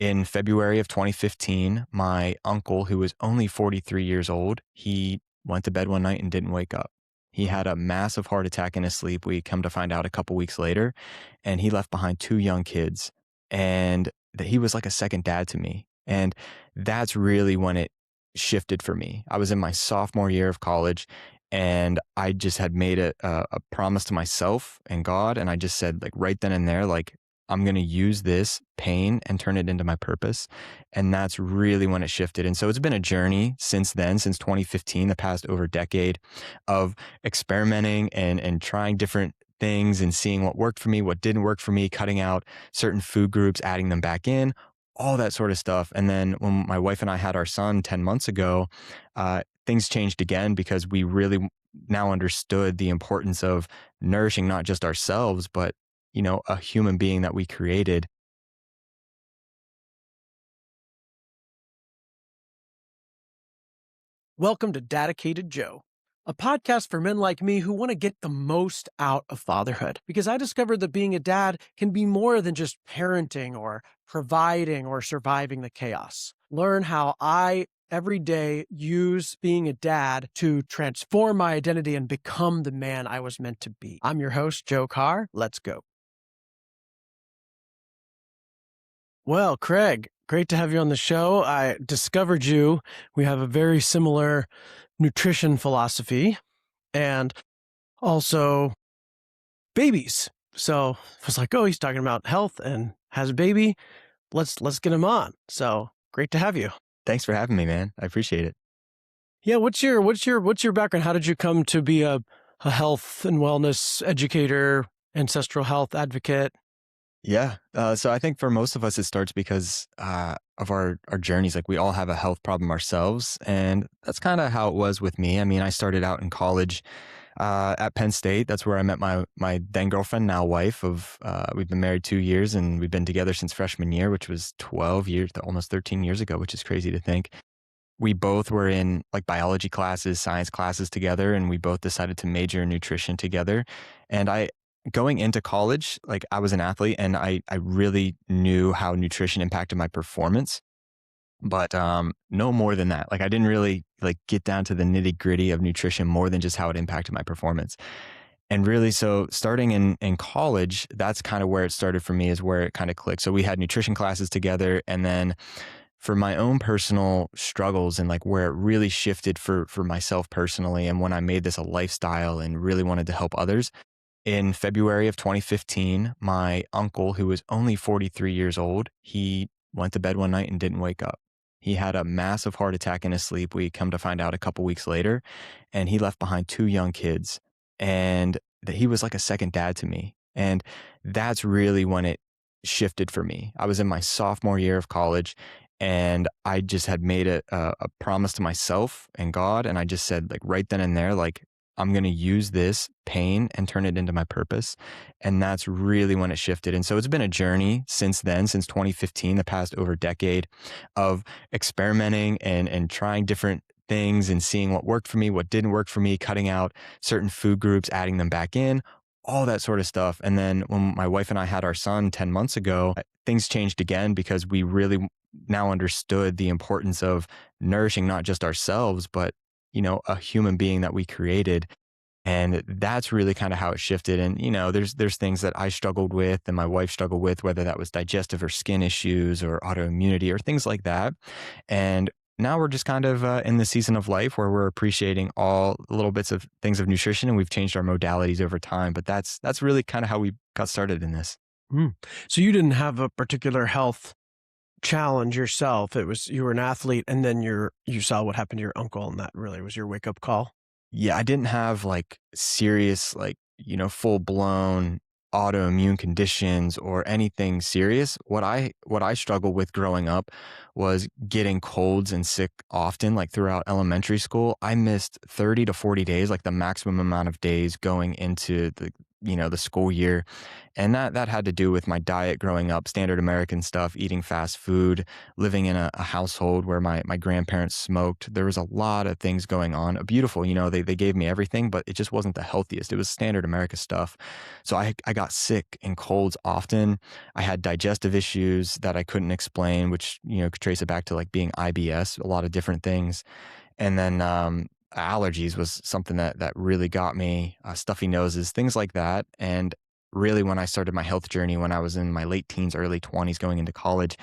In February of 2015, my uncle, who was only 43 years old, he went to bed one night and didn't wake up. He had a massive heart attack in his sleep. We come to find out a couple weeks later, and he left behind two young kids. And that he was like a second dad to me. And that's really when it shifted for me. I was in my sophomore year of college, and I just had made a promise to myself and God. And I just said, like, right then and there, like, I'm going to use this pain and turn it into my purpose. And that's really when it shifted. And so it's been a journey since then, since 2015, the past over decade of experimenting and trying different things and seeing what worked for me, what didn't work for me, cutting out certain food groups, adding them back in, all that sort of stuff. And then when my wife and I had our son 10 months ago, things changed again because we really now understood the importance of nourishing not just ourselves, but a human being that we created. Welcome to Dedicated Joe, a podcast for men like me who want to get the most out of fatherhood. Because I discovered that being a dad can be more than just parenting or providing or surviving the chaos. Learn how I every day use being a dad to transform my identity and become the man I was meant to be. I'm your host, Joe Carr. Let's go. Well, Craig, great to have you on the show. I discovered you. We have a very similar nutrition philosophy and also babies. So I was like, oh, he's talking about health and has a baby. Let's get him on. So great to have you. Thanks for having me, man. I appreciate it. Yeah, what's your background? How did you come to be a health and wellness educator, ancestral health advocate? Yeah. So I think for most of us, it starts because of our journeys. Like, we all have a health problem ourselves. And that's kind of how it was with me. I mean, I started out in college at Penn State. That's where I met my then girlfriend, now wife. We've been married 2 years, and we've been together since freshman year, which was 12 years, almost 13 years ago, which is crazy to think. We both were in like biology classes, science classes together, and we both decided to major in nutrition together. And going into college, like, I was an athlete, and I really knew how nutrition impacted my performance, but no more than that. Like, I didn't really like get down to the nitty gritty of nutrition more than just how it impacted my performance. And really, so starting in college, that's kind of where it started for me, is where it kind of clicked. So we had nutrition classes together, and then for my own personal struggles and like where it really shifted for myself personally, and when I made this a lifestyle and really wanted to help others, in February of 2015, my uncle, who was only 43 years old, he went to bed one night and didn't wake up. He had a massive heart attack in his sleep. We come to find out a couple weeks later, and he left behind two young kids, and that he was like a second dad to me. And that's really when it shifted for me. I was in my sophomore year of college, and I just had made a promise to myself and God. And I just said, like, right then and there, like, I'm going to use this pain and turn it into my purpose. And that's really when it shifted. And so it's been a journey since then, since 2015, the past over decade of experimenting and trying different things and seeing what worked for me, what didn't work for me, cutting out certain food groups, adding them back in, all that sort of stuff. And then when my wife and I had our son 10 months ago, things changed again because we really now understood the importance of nourishing not just ourselves, but a human being that we created. And that's really kind of how it shifted. And, there's things that I struggled with and my wife struggled with, whether that was digestive or skin issues or autoimmunity or things like that. And now we're just kind of in the season of life where we're appreciating all little bits of things of nutrition, and we've changed our modalities over time. But that's really kind of how we got started in this. So you didn't have a particular health challenge yourself. It was, you were an athlete, and then you saw what happened to your uncle, and that really was your wake up call. Yeah, I didn't have like serious, like, full blown autoimmune conditions or anything serious. What I struggled with growing up was getting colds and sick often. Like, throughout elementary school, I missed 30 to 40 days, like the maximum amount of days going into the school year. And that had to do with my diet growing up, standard American stuff, eating fast food, living in a household where my grandparents smoked. There was a lot of things going on. Beautiful, they gave me everything, but it just wasn't the healthiest. It was standard America stuff. So I got sick and colds often. I had digestive issues that I couldn't explain, which, could trace it back to like being IBS, a lot of different things. And then allergies was something that really got me, stuffy noses, things like that. And really, when I started my health journey, when I was in my late teens, early 20s, going into college,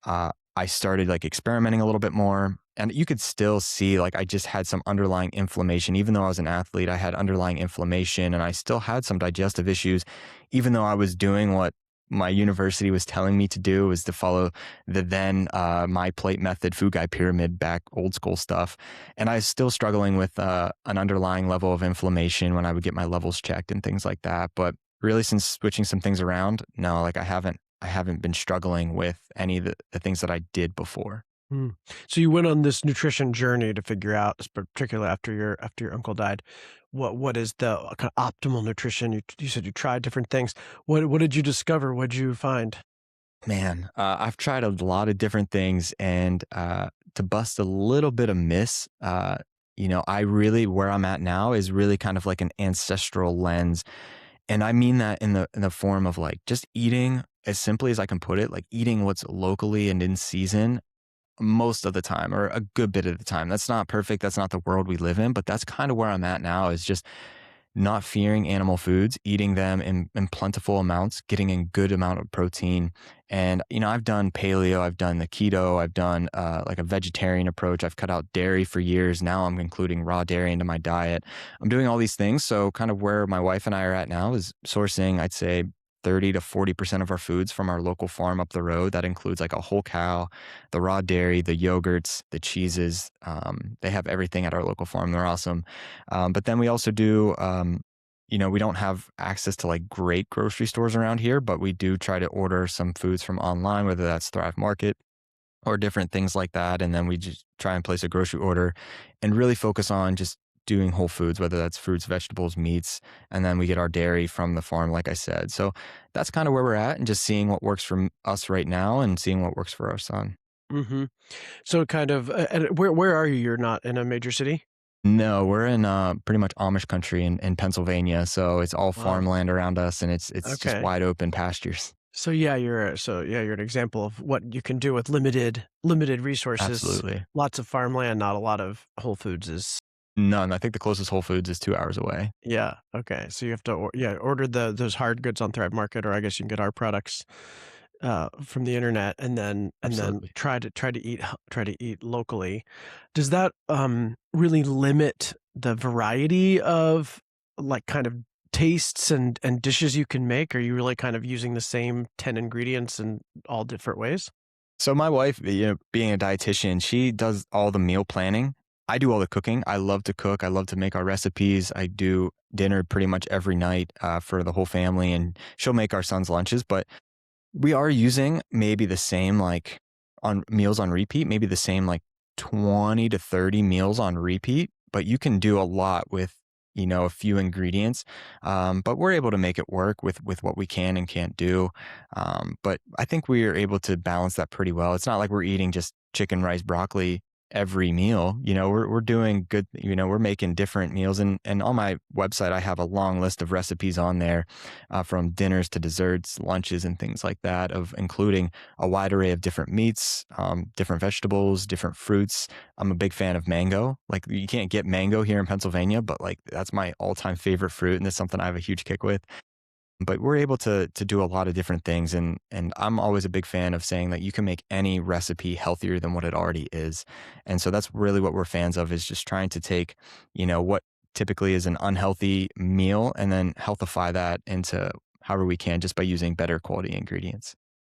I started like experimenting a little bit more. And you could still see like I just had some underlying inflammation. Even though I was an athlete, I had underlying inflammation and I still had some digestive issues, even though I was doing what my university was telling me to do, was to follow the then my plate method, food guide pyramid, back old school stuff. And I was still struggling with an underlying level of inflammation when I would get my levels checked and things like that. But really, since switching some things around, no, like I haven't been struggling with any of the things that I did before. Mm. So you went on this nutrition journey to figure out, particularly after your uncle died, what is the kind of optimal nutrition? You said you tried different things. What did you discover? What did you find? Man, I've tried a lot of different things, and to bust a little bit of myths, I really where I'm at now is really kind of like an ancestral lens, and I mean that in the form of like just eating as simply as I can put it, like eating what's locally and in season most of the time or a good bit of the time. That's not perfect. That's not the world we live in, but that's kind of where I'm at now, is just not fearing animal foods, eating them in plentiful amounts, getting a good amount of protein. And, I've done paleo, I've done the keto, I've done like a vegetarian approach. I've cut out dairy for years. Now I'm including raw dairy into my diet. I'm doing all these things. So kind of where my wife and I are at now is sourcing, I'd say, 30 to 40% of our foods from our local farm up the road. That includes like a whole cow, the raw dairy, the yogurts, the cheeses. They have everything at our local farm. They're awesome. But then we also do, we don't have access to like great grocery stores around here, but we do try to order some foods from online, whether that's Thrive Market or different things like that. And then we just try and place a grocery order and really focus on just doing whole foods, whether that's fruits, vegetables, meats. And then we get our dairy from the farm, like I said. So that's kind of where we're at, and just seeing what works for us right now and seeing what works for our son. Hmm. So kind of, and where are you? You're not in a major city? No, we're in pretty much Amish country in Pennsylvania. So it's all Wow. farmland around us, and it's just Okay. wide open pastures. So you're an example of what you can do with limited resources. Absolutely. Lots of farmland, not a lot of Whole Foods is. None. I think the closest Whole Foods is 2 hours away. Yeah, okay. So you have to order those hard goods on Thrive Market, or I guess you can get our products from the internet, and then Absolutely. try to eat locally. Does that really limit the variety of like kind of tastes and dishes you can make? Are you really kind of using the same 10 ingredients in all different ways? So my wife, being a dietitian, she does all the meal planning. I do all the cooking. I love to cook. I love to make our recipes. I do dinner pretty much every night for the whole family, and she'll make our son's lunches. But we are using maybe the same like on meals on repeat, maybe the same like 20 to 30 meals on repeat, but you can do a lot with, a few ingredients. But we're able to make it work with what we can and can't do. But I think we are able to balance that pretty well. It's not like we're eating just chicken, rice, broccoli every meal. We're doing good, we're making different meals. And on my website, I have a long list of recipes on there, from dinners to desserts, lunches, and things like that, of including a wide array of different meats, different vegetables, different fruits. I'm a big fan of mango. Like, you can't get mango here in Pennsylvania, but like that's my all-time favorite fruit, and it's something I have a huge kick with. But we're able to do a lot of different things, and I'm always a big fan of saying that you can make any recipe healthier than what it already is. And so that's really what we're fans of, is just trying to take, what typically is an unhealthy meal and then healthify that into however we can, just by using better quality ingredients.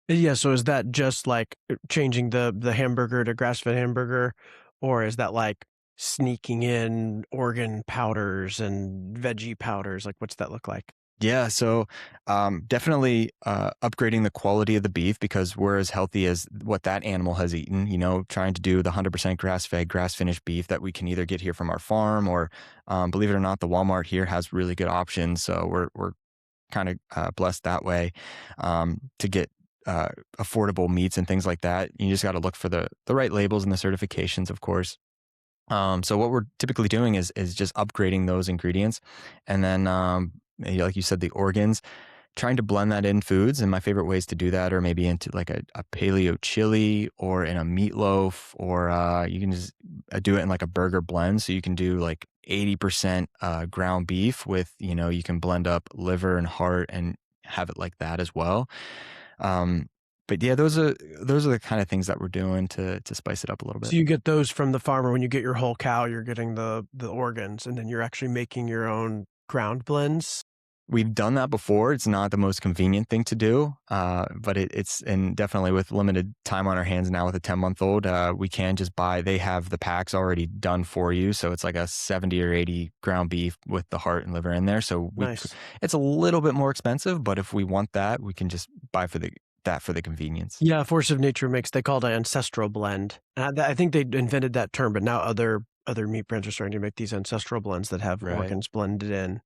Yeah, so is that just like changing the hamburger to grass-fed hamburger, or is that like sneaking in organ powders and veggie powders? Like, what's that look like? Yeah, so definitely upgrading the quality of the beef, because we're as healthy as what that animal has eaten. Trying to do the 100% grass-fed, grass-finished beef that we can either get here from our farm, or believe it or not, the Walmart here has really good options. So we're kind of blessed that way to get affordable meats and things like that. You just got to look for the right labels and the certifications, of course. So what we're typically doing is just upgrading those ingredients, and then like you said, the organs, trying to blend that in foods. And my favorite ways to do that are maybe into like a paleo chili or in a meatloaf, or you can just do it in like a burger blend. So you can do like 80% ground beef with, you can blend up liver and heart and have it like that as well. Um, but yeah, those are the kind of things that we're doing to spice it up a little bit. So you get those from the farmer. When you get your whole cow, you're getting the organs, and then you're actually making your own ground blends? We've done that before. It's not the most convenient thing to do, but it's and definitely with limited time on our hands now with a 10-month-old, we can just buy. They have the packs already done for you, so it's like a 70 or 80 ground beef with the heart and liver in there. So Nice. it's a little bit more expensive, but if we want that, we can just buy for the convenience. Yeah, Force of Nature makes, they call it an ancestral blend. And I think they invented that term, but now other meat brands are starting to make these ancestral blends that have Right. organs blended in.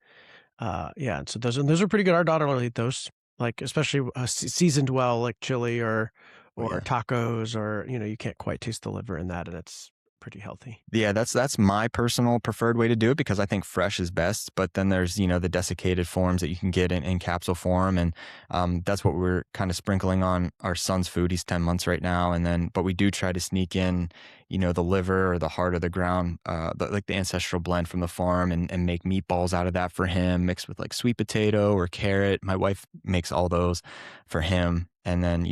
Yeah, so those are pretty good. Our daughter will eat those, like especially seasoned well, like chili Oh or yeah. tacos, or you can't quite taste the liver in that, and it's pretty healthy. Yeah, that's my personal preferred way to do it because I think fresh is best. But then there's, the desiccated forms that you can get in capsule form. And that's what we're kind of sprinkling on our son's food. He's 10 months right now. But we do try to sneak in, the liver or the heart of the ground, like the ancestral blend from the farm, and make meatballs out of that for him, mixed with like sweet potato or carrot. My wife makes all those for him. And then,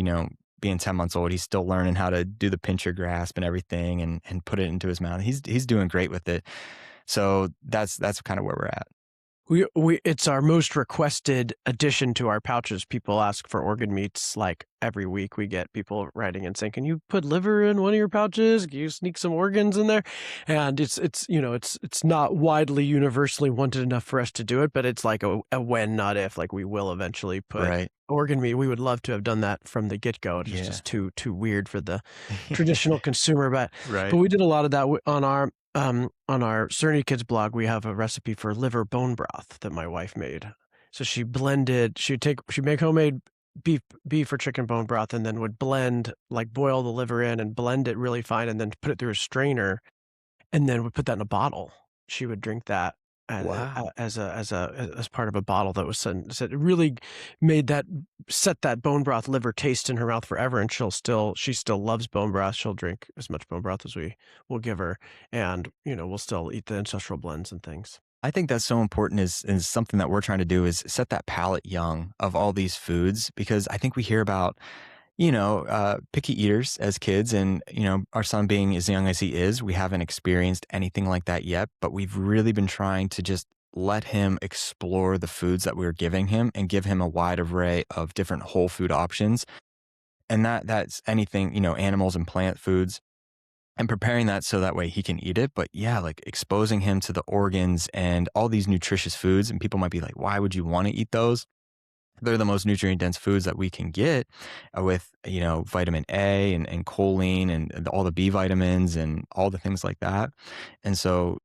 being 10 months old, he's still learning how to do the pincher grasp and everything, and put it into his mouth. He's doing great with it. So that's kind of where we're at. We it's our most requested addition to our pouches. People ask for organ meats like every week. We get people writing and saying, "Can you put liver in one of your pouches? Can you sneak some organs in there?" And it's not widely universally wanted enough for us to do it, but it's like a when, not if. Like we will eventually put Right. organ meat. We would love to have done that from the get go. It's Yeah. just too weird for the traditional consumer, but Right. we did a lot of that on our Cerny Kids blog. We have a recipe for liver bone broth that my wife made. So she'd make homemade beef or chicken bone broth, and then would blend, like boil the liver in and blend it really fine, and then put it through a strainer, and then would put that in a bottle. She would drink that Wow. as part of a bottle that was sent. So it really set that bone broth liver taste in her mouth forever. And she still loves bone broth. She'll drink as much bone broth as we will give her, and we'll still eat the ancestral blends and things. I think that's so important is something that we're trying to do is set that palate young of all these foods, because I think we hear about, picky eaters as kids. And, our son being as young as he is, we haven't experienced anything like that yet, but we've really been trying to just let him explore the foods that we're giving him and give him a wide array of different whole food options. And that's anything, animals and plant foods, and preparing that so that way he can eat it. But yeah, like exposing him to the organs and all these nutritious foods. And people might be like, why would you want to eat those? They're the most nutrient dense foods that we can get with, vitamin A and choline and all the B vitamins and all the things like that. And so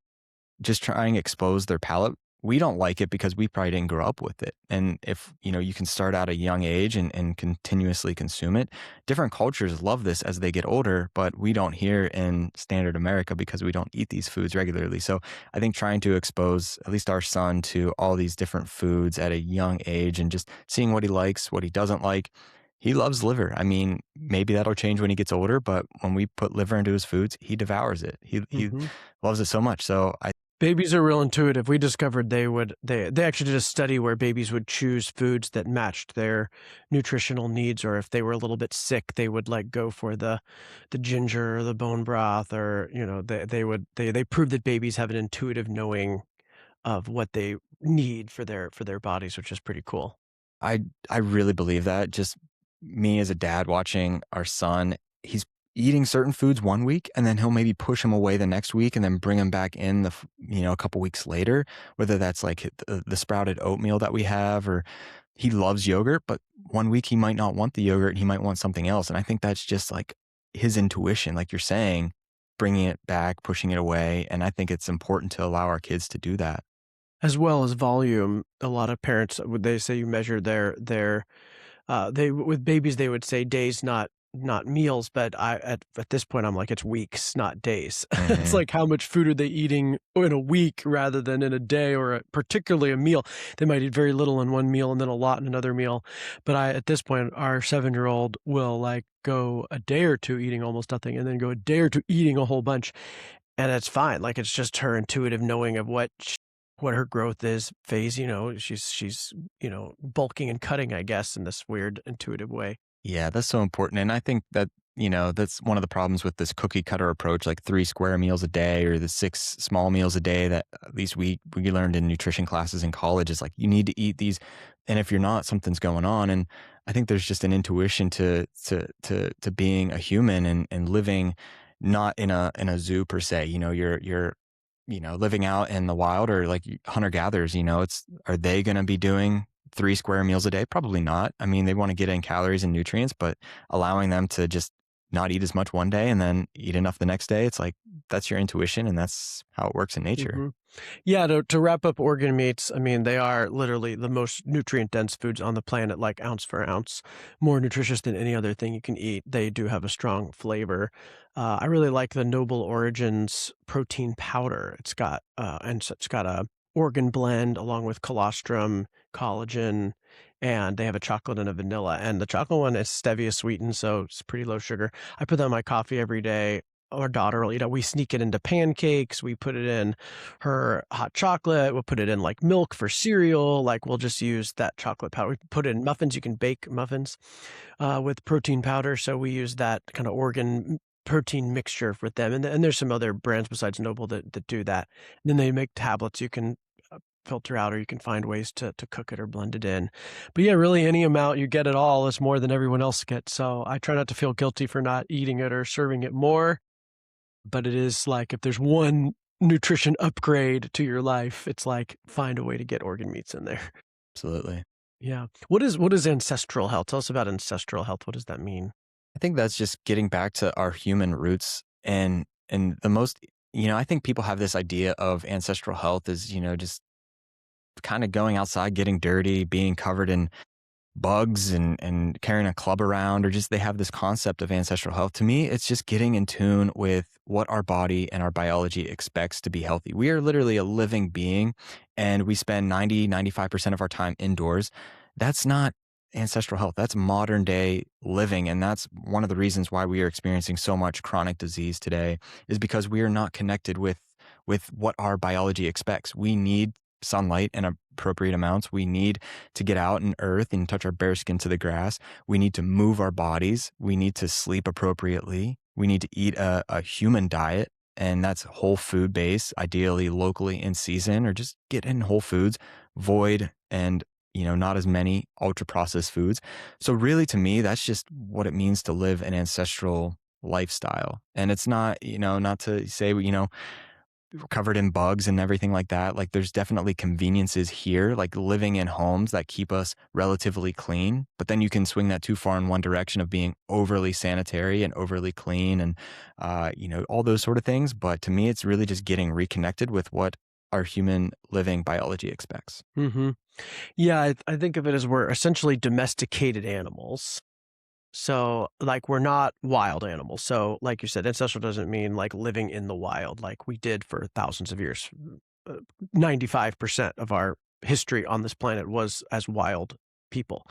just trying to expose their palate. We don't like it because we probably didn't grow up with it. And if, you can start at a young age and continuously consume it, different cultures love this as they get older, but we don't here in standard America because we don't eat these foods regularly. So I think trying to expose at least our son to all these different foods at a young age and just seeing what he likes, what he doesn't like. He loves liver. I mean, maybe that'll change when he gets older, but when we put liver into his foods, he devours it. He Mhm. loves it so much. So Babies are real intuitive. We discovered they actually did a study where babies would choose foods that matched their nutritional needs, or if they were a little bit sick, they would like go for the ginger or the bone broth, or they proved that babies have an intuitive knowing of what they need for their bodies, which is pretty cool. I I really believe that. Just me as a dad watching our son, he's eating certain foods one week, and then he'll maybe push him away the next week, and then bring him back in a couple weeks later. Whether that's like the sprouted oatmeal that we have, or he loves yogurt, but one week he might not want the yogurt, and he might want something else. And I think that's just like his intuition, like you're saying, bringing it back, pushing it away. And I think it's important to allow our kids to do that. As well as volume. A lot of parents would they say you measure their they with babies, they would say days, not meals, but at this point, I'm like, it's weeks, not days. It's Hmm. like how much food are they eating in a week rather than in a day or particularly a meal. They might eat very little in one meal and then a lot in another meal. But at this point, our 7-year-old will like go a day or two eating almost nothing and then go a day or two eating a whole bunch. And it's fine. Like it's just her intuitive knowing of what her growth is phase. She's bulking and cutting, I guess, in this weird intuitive way. Yeah, that's so important. And I think that, that's one of the problems with this cookie cutter approach, like 3 square meals a day or the 6 small meals a day that at least we learned in nutrition classes in college is like you need to eat these. And if you're not, something's going on. And I think there's just an intuition to being a human and living not in a zoo per se. You're living out in the wild or like hunter gatherers, are they going to be doing 3 square meals a day? Probably not. I mean, they want to get in calories and nutrients, but allowing them to just not eat as much one day and then eat enough the next day, it's like that's your intuition and that's how it works in nature. Hmm. Yeah, to wrap up organ meats, I mean, they are literally the most nutrient dense foods on the planet, like ounce for ounce, more nutritious than any other thing you can eat. They do have a strong flavor. I really like the Noble Origins protein powder. It's got a organ blend along with colostrum, collagen, and they have a chocolate and a vanilla. And the chocolate one is stevia sweetened, so it's pretty low sugar. I put that in my coffee every day. Our daughter will we sneak it into pancakes. We put it in her hot chocolate. We'll put it in like milk for cereal. Like we'll just use that chocolate powder. We put it in muffins. You can bake muffins with protein powder. So we use that kind of organ protein mixture with them. And there's some other brands besides Noble that do that. And then they make tablets you can filter out, or you can find ways to cook it or blend it in. But yeah, really any amount you get it all is more than everyone else gets. So I try not to feel guilty for not eating it or serving it more. But it is like if there's one nutrition upgrade to your life, it's like find a way to get organ meats in there. Absolutely. Yeah. What is ancestral health? Tell us about ancestral health. What does that mean? I think that's just getting back to our human roots and the most, I think people have this idea of ancestral health is, just kind of going outside, getting dirty, being covered in bugs and carrying a club around, or just they have this concept of ancestral health. To me, it's just getting in tune with what our body and our biology expects to be healthy. We are literally a living being and we spend 95% of our time indoors. That's not ancestral health. That's modern day living. And that's one of the reasons why we are experiencing so much chronic disease today is because we are not connected with what our biology expects. We need sunlight in appropriate amounts. We need to get out in earth and touch our bare skin to the grass. We need to move our bodies. We need to sleep appropriately. We need to eat a human diet, and that's whole food based, ideally locally in season, or just get in whole foods, void and not as many ultra processed foods. So really to me, that's just what it means to live an ancestral lifestyle. And it's not, not to say, covered in bugs and everything like that. Like there's definitely conveniences here, like living in homes that keep us relatively clean. But then you can swing that too far in one direction of being overly sanitary and overly clean and, all those sort of things. But to me, it's really just getting reconnected with what our human living biology expects. Hmm. Yeah, I think of it as we're essentially domesticated animals. So, like, we're not wild animals. So, like you said, ancestral doesn't mean like living in the wild, like we did for thousands of years. 95% of our history on this planet was as wild people.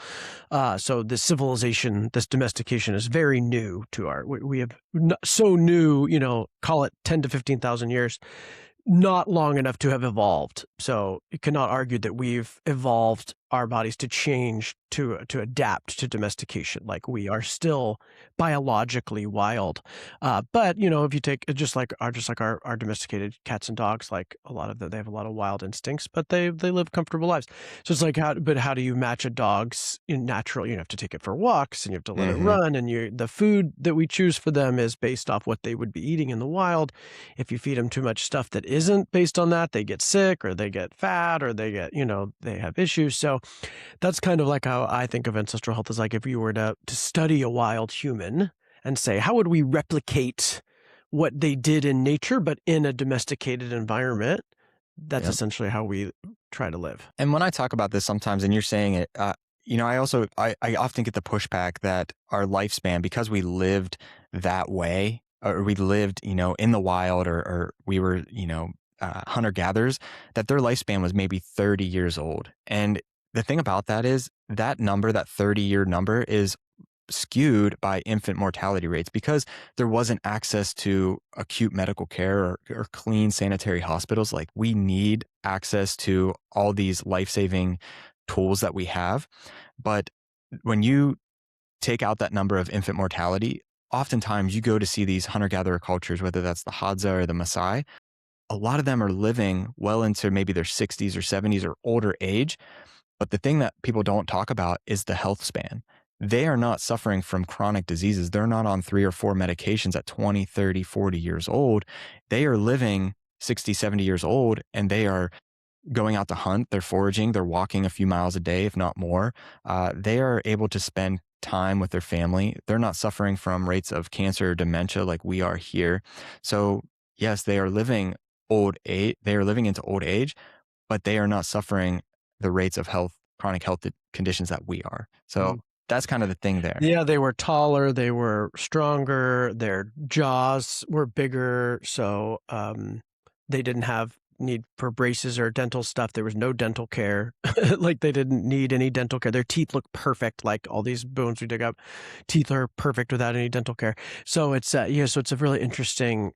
So this civilization, this domestication is very new to we have so new, call it 10 to 15,000 years, not long enough to have evolved. So you cannot argue that we've evolved our bodies to change to adapt to domestication. Like we are still biologically wild. But if you take just like our domesticated cats and dogs, like a lot of them, they have a lot of wild instincts, but they live comfortable lives. So it's like how do you match a dog's natural? You have to take it for walks and you have to let it Hmm. run, and the food that we choose for them is based off what they would be eating in the wild. If you feed them too much stuff that isn't based on that, they get sick or they get fat or they get, they have issues. So that's kind of like how I think of ancestral health is like if you were to study a wild human and say, how would we replicate what they did in nature, but in a domesticated environment? that's Yep. essentially how we try to live. And when I talk about this sometimes, and you're saying it, I often get the pushback that our lifespan, because we lived that way, or we lived, in the wild, or we were, hunter gatherers, that their lifespan was maybe 30 years old. And the thing about that is that number, that 30-year number, is skewed by infant mortality rates because there wasn't access to acute medical care, or clean sanitary hospitals. Like, we need access to all these life-saving tools that we have. But when you take out that number of infant mortality, oftentimes you go to see these hunter-gatherer cultures, whether that's the Hadza or the Maasai. A lot of them are living well into maybe their 60s or 70s or older age, but the thing that people don't talk about is the health span. They are not suffering from chronic diseases. They're not on 3 or 4 medications at 20, 30, 40 years old. They are living 60, 70 years old, and they are going out to hunt. They're foraging. They're walking a few miles a day, if not more. They are able to spend time with their family. They're not suffering from rates of cancer or dementia like we are here. So yes, they are living old age. They are living into old age, but they are not suffering the rates of chronic health conditions that we are. So Mhm. that's kind of the thing there. Yeah, they were taller, they were stronger, their jaws were bigger, so they didn't have need for braces or dental stuff. There was no dental care. Like, they didn't need any dental care. Their teeth look perfect, like all these bones we dig up. Teeth are perfect without any dental care. So it's so it's a really interesting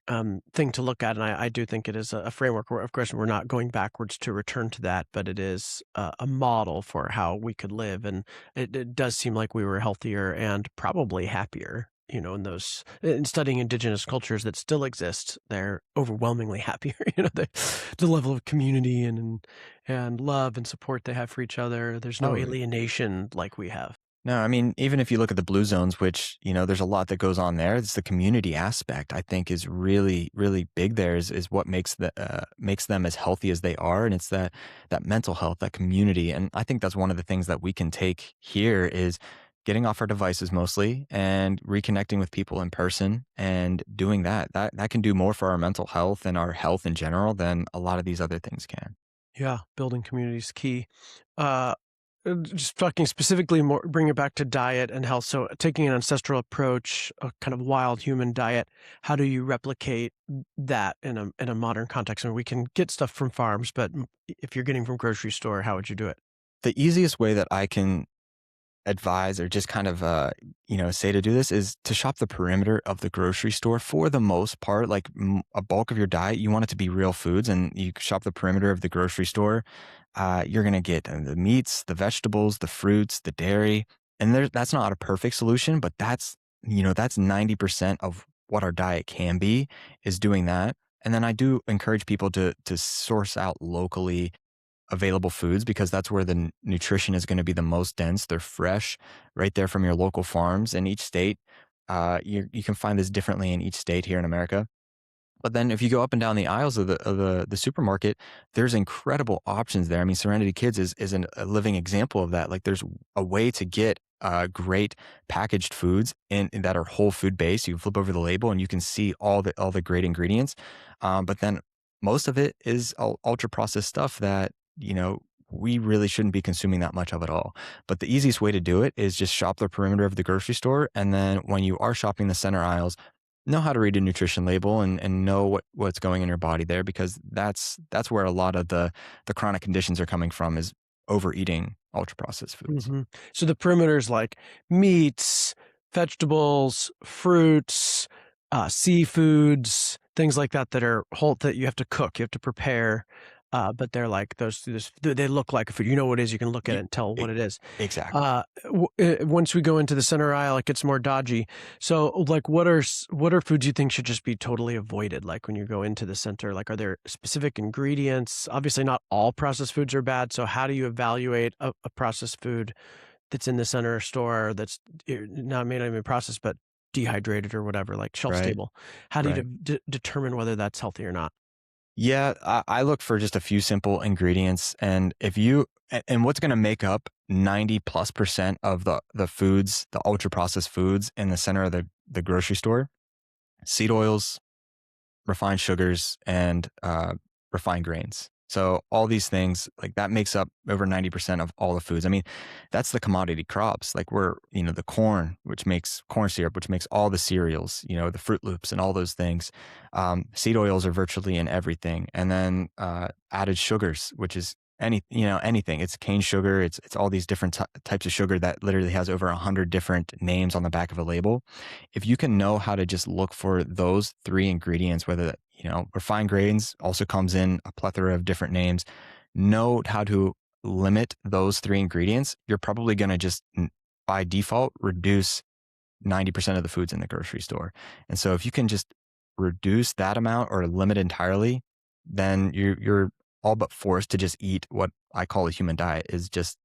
thing to look at, and I do think it is a framework where, of course, we're not going backwards to return to that, but it is a model for how we could live, and it does seem like we were healthier and probably happier. In studying indigenous cultures that still exist, they're overwhelmingly happier. The level of community and love and support they have for each other. There's no Oh, alienation like we have. no, I mean, even if you look at the blue zones, which, there's a lot that goes on there, it's the community aspect, I think, is really, really big there, is what makes them as healthy as they are. And it's that mental health, that community. And I think that's one of the things that we can take here is getting off our devices mostly and reconnecting with people in person and doing that. That can do more for our mental health and our health in general than a lot of these other things can. Yeah, building community is key. Uh, just talking specifically more, bring it back to diet and health. So, taking an ancestral approach, a kind of wild human diet, how do you replicate that in a modern context? I mean, we can get stuff from farms, but if you're getting from grocery store, how would you do it? The easiest way that I can advise, or just kind of say to do this, is to shop the perimeter of the grocery store for the most part. Like, a bulk of your diet, you want it to be real foods, and you shop the perimeter of the grocery store. You're going to get the meats, the vegetables, the fruits, the dairy. And that's not a perfect solution, but that's 90% of what our diet can be, is doing that. And then I do encourage people to source out locally available foods, because that's where the nutrition is going to be the most dense. They're fresh, right there from your local farms in each state. You can find this differently in each state here in America. But then if you go up and down the aisles of the supermarket, there's incredible options there. I mean, Serenity Kids is a living example of that. Like, there's a way to get great packaged foods that are whole food based. You can flip over the label and you can see all the great ingredients. But then most of it is ultra processed stuff that, we really shouldn't be consuming that much of at all. But the easiest way to do it is just shop the perimeter of the grocery store. And then when you are shopping the center aisles, know how to read a nutrition label, and know what's going in your body there, because that's where a lot of the chronic conditions are coming from, is overeating ultra processed foods. So the perimeters like meats, vegetables, fruits, seafoods, things like that that are whole that you have to cook, you have to prepare. But they're like they look like food. You know what it is. You can look at it You, and tell e- what it is. exactly. Once we go into the center aisle, it gets more dodgy. So, like, what are foods you think should just be totally avoided? Like, when you go into the center, like, are there specific ingredients? Obviously, not all processed foods are bad. So, how do you evaluate a processed food that's in the center store that's not may not even processed, but dehydrated or whatever, like shelf Right. stable? How do you Right. determine whether that's healthy or not? Yeah, I look for just a few simple ingredients, and what's going to make up 90+% of the foods, the ultra processed foods in the center of the grocery store: seed oils, refined sugars, and refined grains. So all these things like that makes up over 90% of all the foods. I mean, that's the commodity crops. Like the corn, which makes corn syrup, which makes all the cereals, the Fruit Loops and all those things. Seed oils are virtually in everything. And then added sugars, which is anything. It's cane sugar. It's all these different types of sugar that literally has over 100 different names on the back of a label. If you can know how to just look for those three ingredients, whether refined grains also comes in a plethora of different names, know how to limit those three ingredients, you're probably going to just by default reduce 90% of the foods in the grocery store. And so if you can just reduce that amount or limit entirely, then you're all but forced to just eat what I call a human diet, is just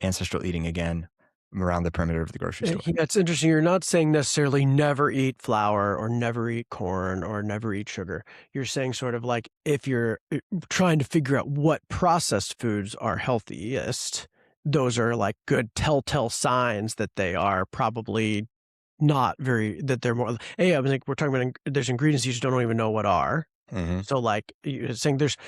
ancestral eating again around the perimeter of the grocery store. Yeah, it's interesting. You're not saying necessarily never eat flour or never eat corn or never eat sugar. You're saying sort of like if you're trying to figure out what processed foods are healthiest, those are like good telltale signs that they are probably not very, that they're more, hey, I was like, we're talking about, there's ingredients you just don't even know what are. Mhm. So like you're saying first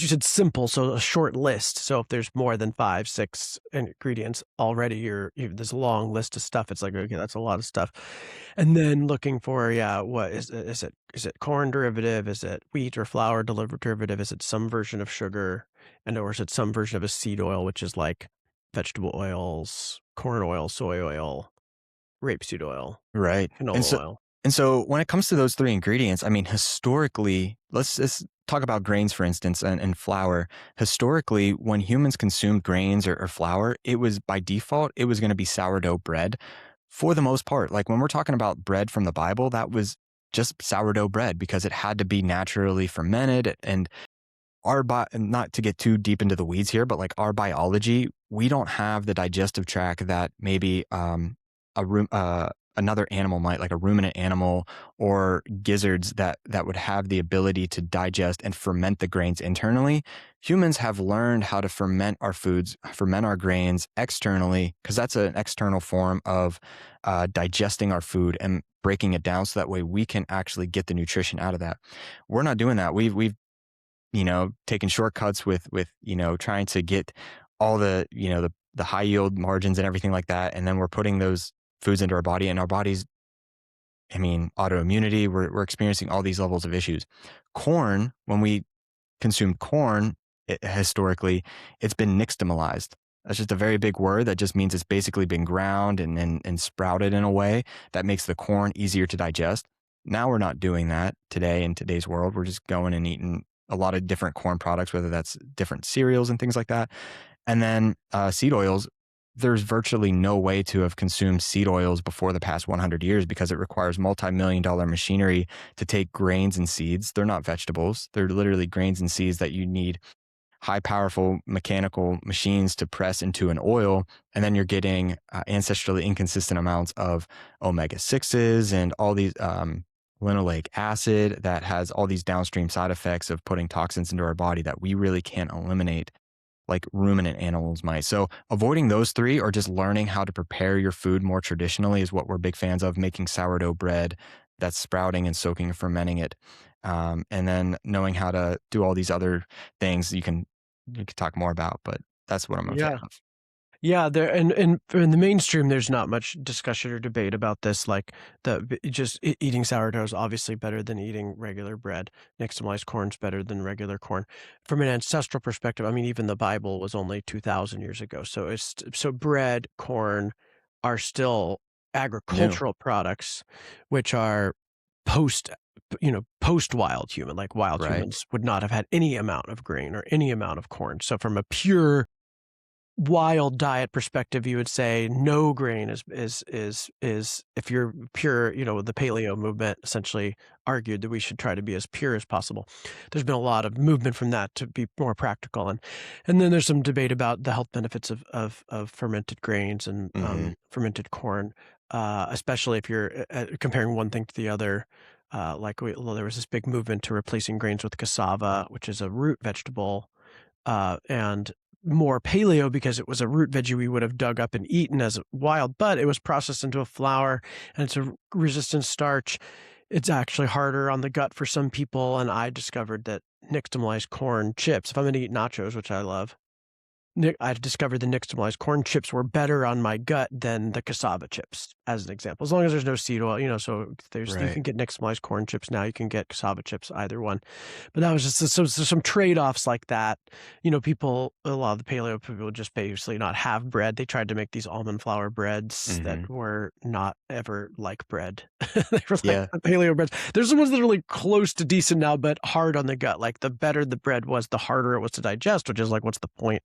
you said simple, so a short list. So if there's more than 5, 6 ingredients already, there's a long list of stuff. It's like, okay, that's a lot of stuff. And then looking for, yeah, what is it corn derivative? Is it wheat or flour derivative? Is it some version of sugar? Or is it some version of a seed oil, which is like vegetable oils, corn oil, soy oil, rapeseed oil, Right. And canola so oil? and so when it comes to those three ingredients, I mean, historically, let's talk about grains, for instance, and flour. Historically, when humans consumed grains or flour, it was by default, it was going to be sourdough bread for the most part. Like when we're talking about bread from the Bible, that was just sourdough bread because it had to be naturally fermented. And not to get too deep into the weeds here, but like our biology, we don't have the digestive tract that maybe a room another animal might, like a ruminant animal or gizzards that would have the ability to digest and ferment the grains internally. Humans have learned how to ferment our foods, ferment our grains externally, because that's an external form of digesting our food and breaking it down so that way we can actually get the nutrition out of that. We're not doing that. We've taking shortcuts with trying to get all the high yield margins and everything like that. And then we're putting those foods into our body, and our bodies, I mean, autoimmunity, we're experiencing all these levels of issues. Corn, when we consumed corn, historically, it's been nixtamalized. That's just a very big word that just means it's basically been ground and sprouted in a way that makes the corn easier to digest. Now we're not doing that today in today's world. We're just going and eating a lot of different corn products, whether that's different cereals and things like that. And then seed oils, there's virtually no way to have consumed seed oils before the past 100 years because it requires multi-million-dollar machinery to take grains and seeds. They're not vegetables. They're literally grains and seeds that you need high powerful mechanical machines to press into an oil. And then you're getting ancestrally inconsistent amounts of omega-6s and all these linoleic acid that has all these downstream side effects of putting toxins into our body that we really can't eliminate like ruminant animals might. So avoiding those three or just learning how to prepare your food more traditionally is what we're big fans of, making sourdough bread that's sprouting and soaking and fermenting it. And then knowing how to do all these other things you can talk more about, but that's what I'm a fan Yeah. of. Yeah, there and in the mainstream, there's not much discussion or debate about this. Like eating sourdough is obviously better than eating regular bread. Nixtamalized corn's better than regular corn. From an ancestral perspective, I mean, even the Bible was only 2,000 years ago. So bread, corn are still New. agricultural products, which are post, post wild human. Like wild Right. humans would not have had any amount of grain or any amount of corn. So from a pure wild diet perspective, you would say no grain is if you're pure, the paleo movement essentially argued that we should try to be as pure as possible. There's been a lot of movement from that to be more practical, and then there's some debate about the health benefits of fermented grains and Hmm. fermented corn, especially if you're comparing one thing to the other. There was this big movement to replacing grains with cassava, which is a root vegetable, and more paleo because it was a root veggie we would have dug up and eaten as wild, but it was processed into a flour and it's a resistant starch. It's actually harder on the gut for some people, and I discovered that nixtamalized corn chips. If I'm gonna eat nachos, which I love, I discovered the nixtamalized corn chips were better on my gut than the cassava chips, as an example. As long as there's no seed oil, so you Right. can get nixtamalized corn chips now, you can get cassava chips, either one. But that was just some trade-offs like that. A lot of the paleo people would just basically not have bread. They tried to make these almond flour breads that Hmm. were not ever like bread. They were like Yeah. the paleo breads. There's the ones that are like close to decent now, but hard on the gut. Like the better the bread was, the harder it was to digest, which is like, what's the point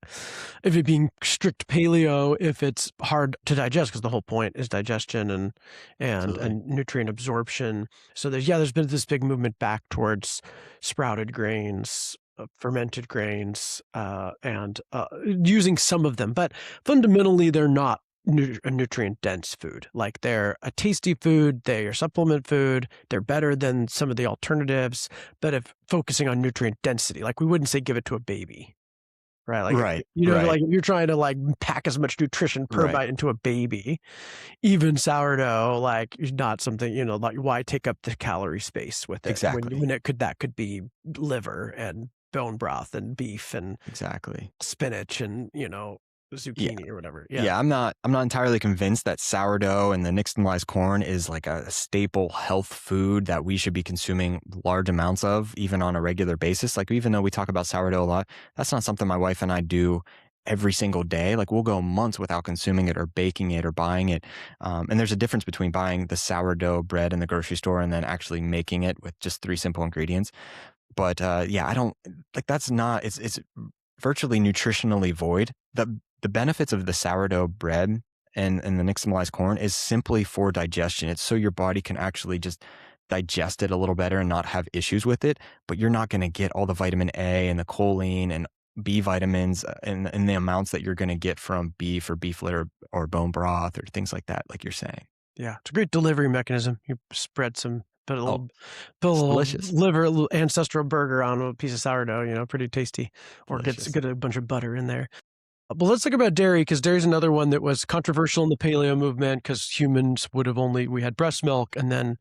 of it being strict paleo if it's hard to digest? Because the whole point is digestion and Absolutely. nutrient absorption. So there's been this big movement back towards sprouted grains, fermented grains, and using some of them, but fundamentally they're not a nutrient dense food. Like they're a tasty food, they're supplement food, they're better than some of the alternatives. But if focusing on nutrient density, like we wouldn't say give it to a baby, right? Like if Right. Right. like if you're trying to like pack as much nutrition per Right. bite into a baby, even sourdough, like, is not something, like, why take up the calorie space with it Exactly. when that could be liver and bone broth and beef and Exactly. spinach and, Yeah. zucchini or whatever. Yeah. Yeah, I'm not entirely convinced that sourdough and the nixtamalized corn is like a staple health food that we should be consuming large amounts of, even on a regular basis. Like, even though we talk about sourdough a lot, that's not something my wife and I do every single day. Like, we'll go months without consuming it or baking it or buying it. And there's a difference between buying the sourdough bread in the grocery store and then actually making it with just three simple ingredients. But yeah, I don't like that's not it's virtually nutritionally void. The benefits of the sourdough bread and the nixtamalized corn is simply for digestion. It's so your body can actually just digest it a little better and not have issues with it. But you're not going to get all the vitamin A and the choline and B vitamins in the amounts that you're going to get from beef or beef litter or bone broth or things like that, like you're saying. Yeah, it's a great delivery mechanism. You Oh, put a it's little delicious. liver, a little ancestral burger on a piece of sourdough, pretty tasty, or Delicious. get a bunch of butter in there. Well, let's talk about dairy, because dairy is another one that was controversial in the paleo movement, because humans we had breast milk, and then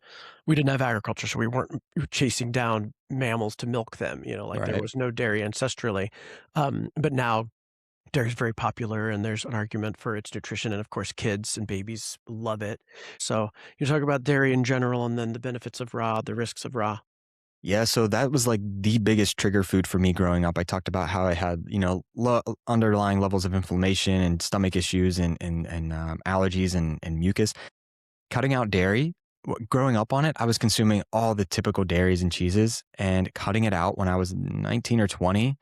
we didn't have agriculture, so we weren't chasing down mammals to milk them. Like there Right. was no dairy ancestrally. But now dairy is very popular, and there's an argument for its nutrition, and of course, kids and babies love it. So you talk about dairy in general, and then the benefits of raw, the risks of raw. Yeah, so that was like the biggest trigger food for me growing up. I talked about how I had, underlying levels of inflammation and stomach issues and allergies and mucus. Cutting out dairy, growing up on it, I was consuming all the typical dairies and cheeses, and cutting it out when I was 19 or 20,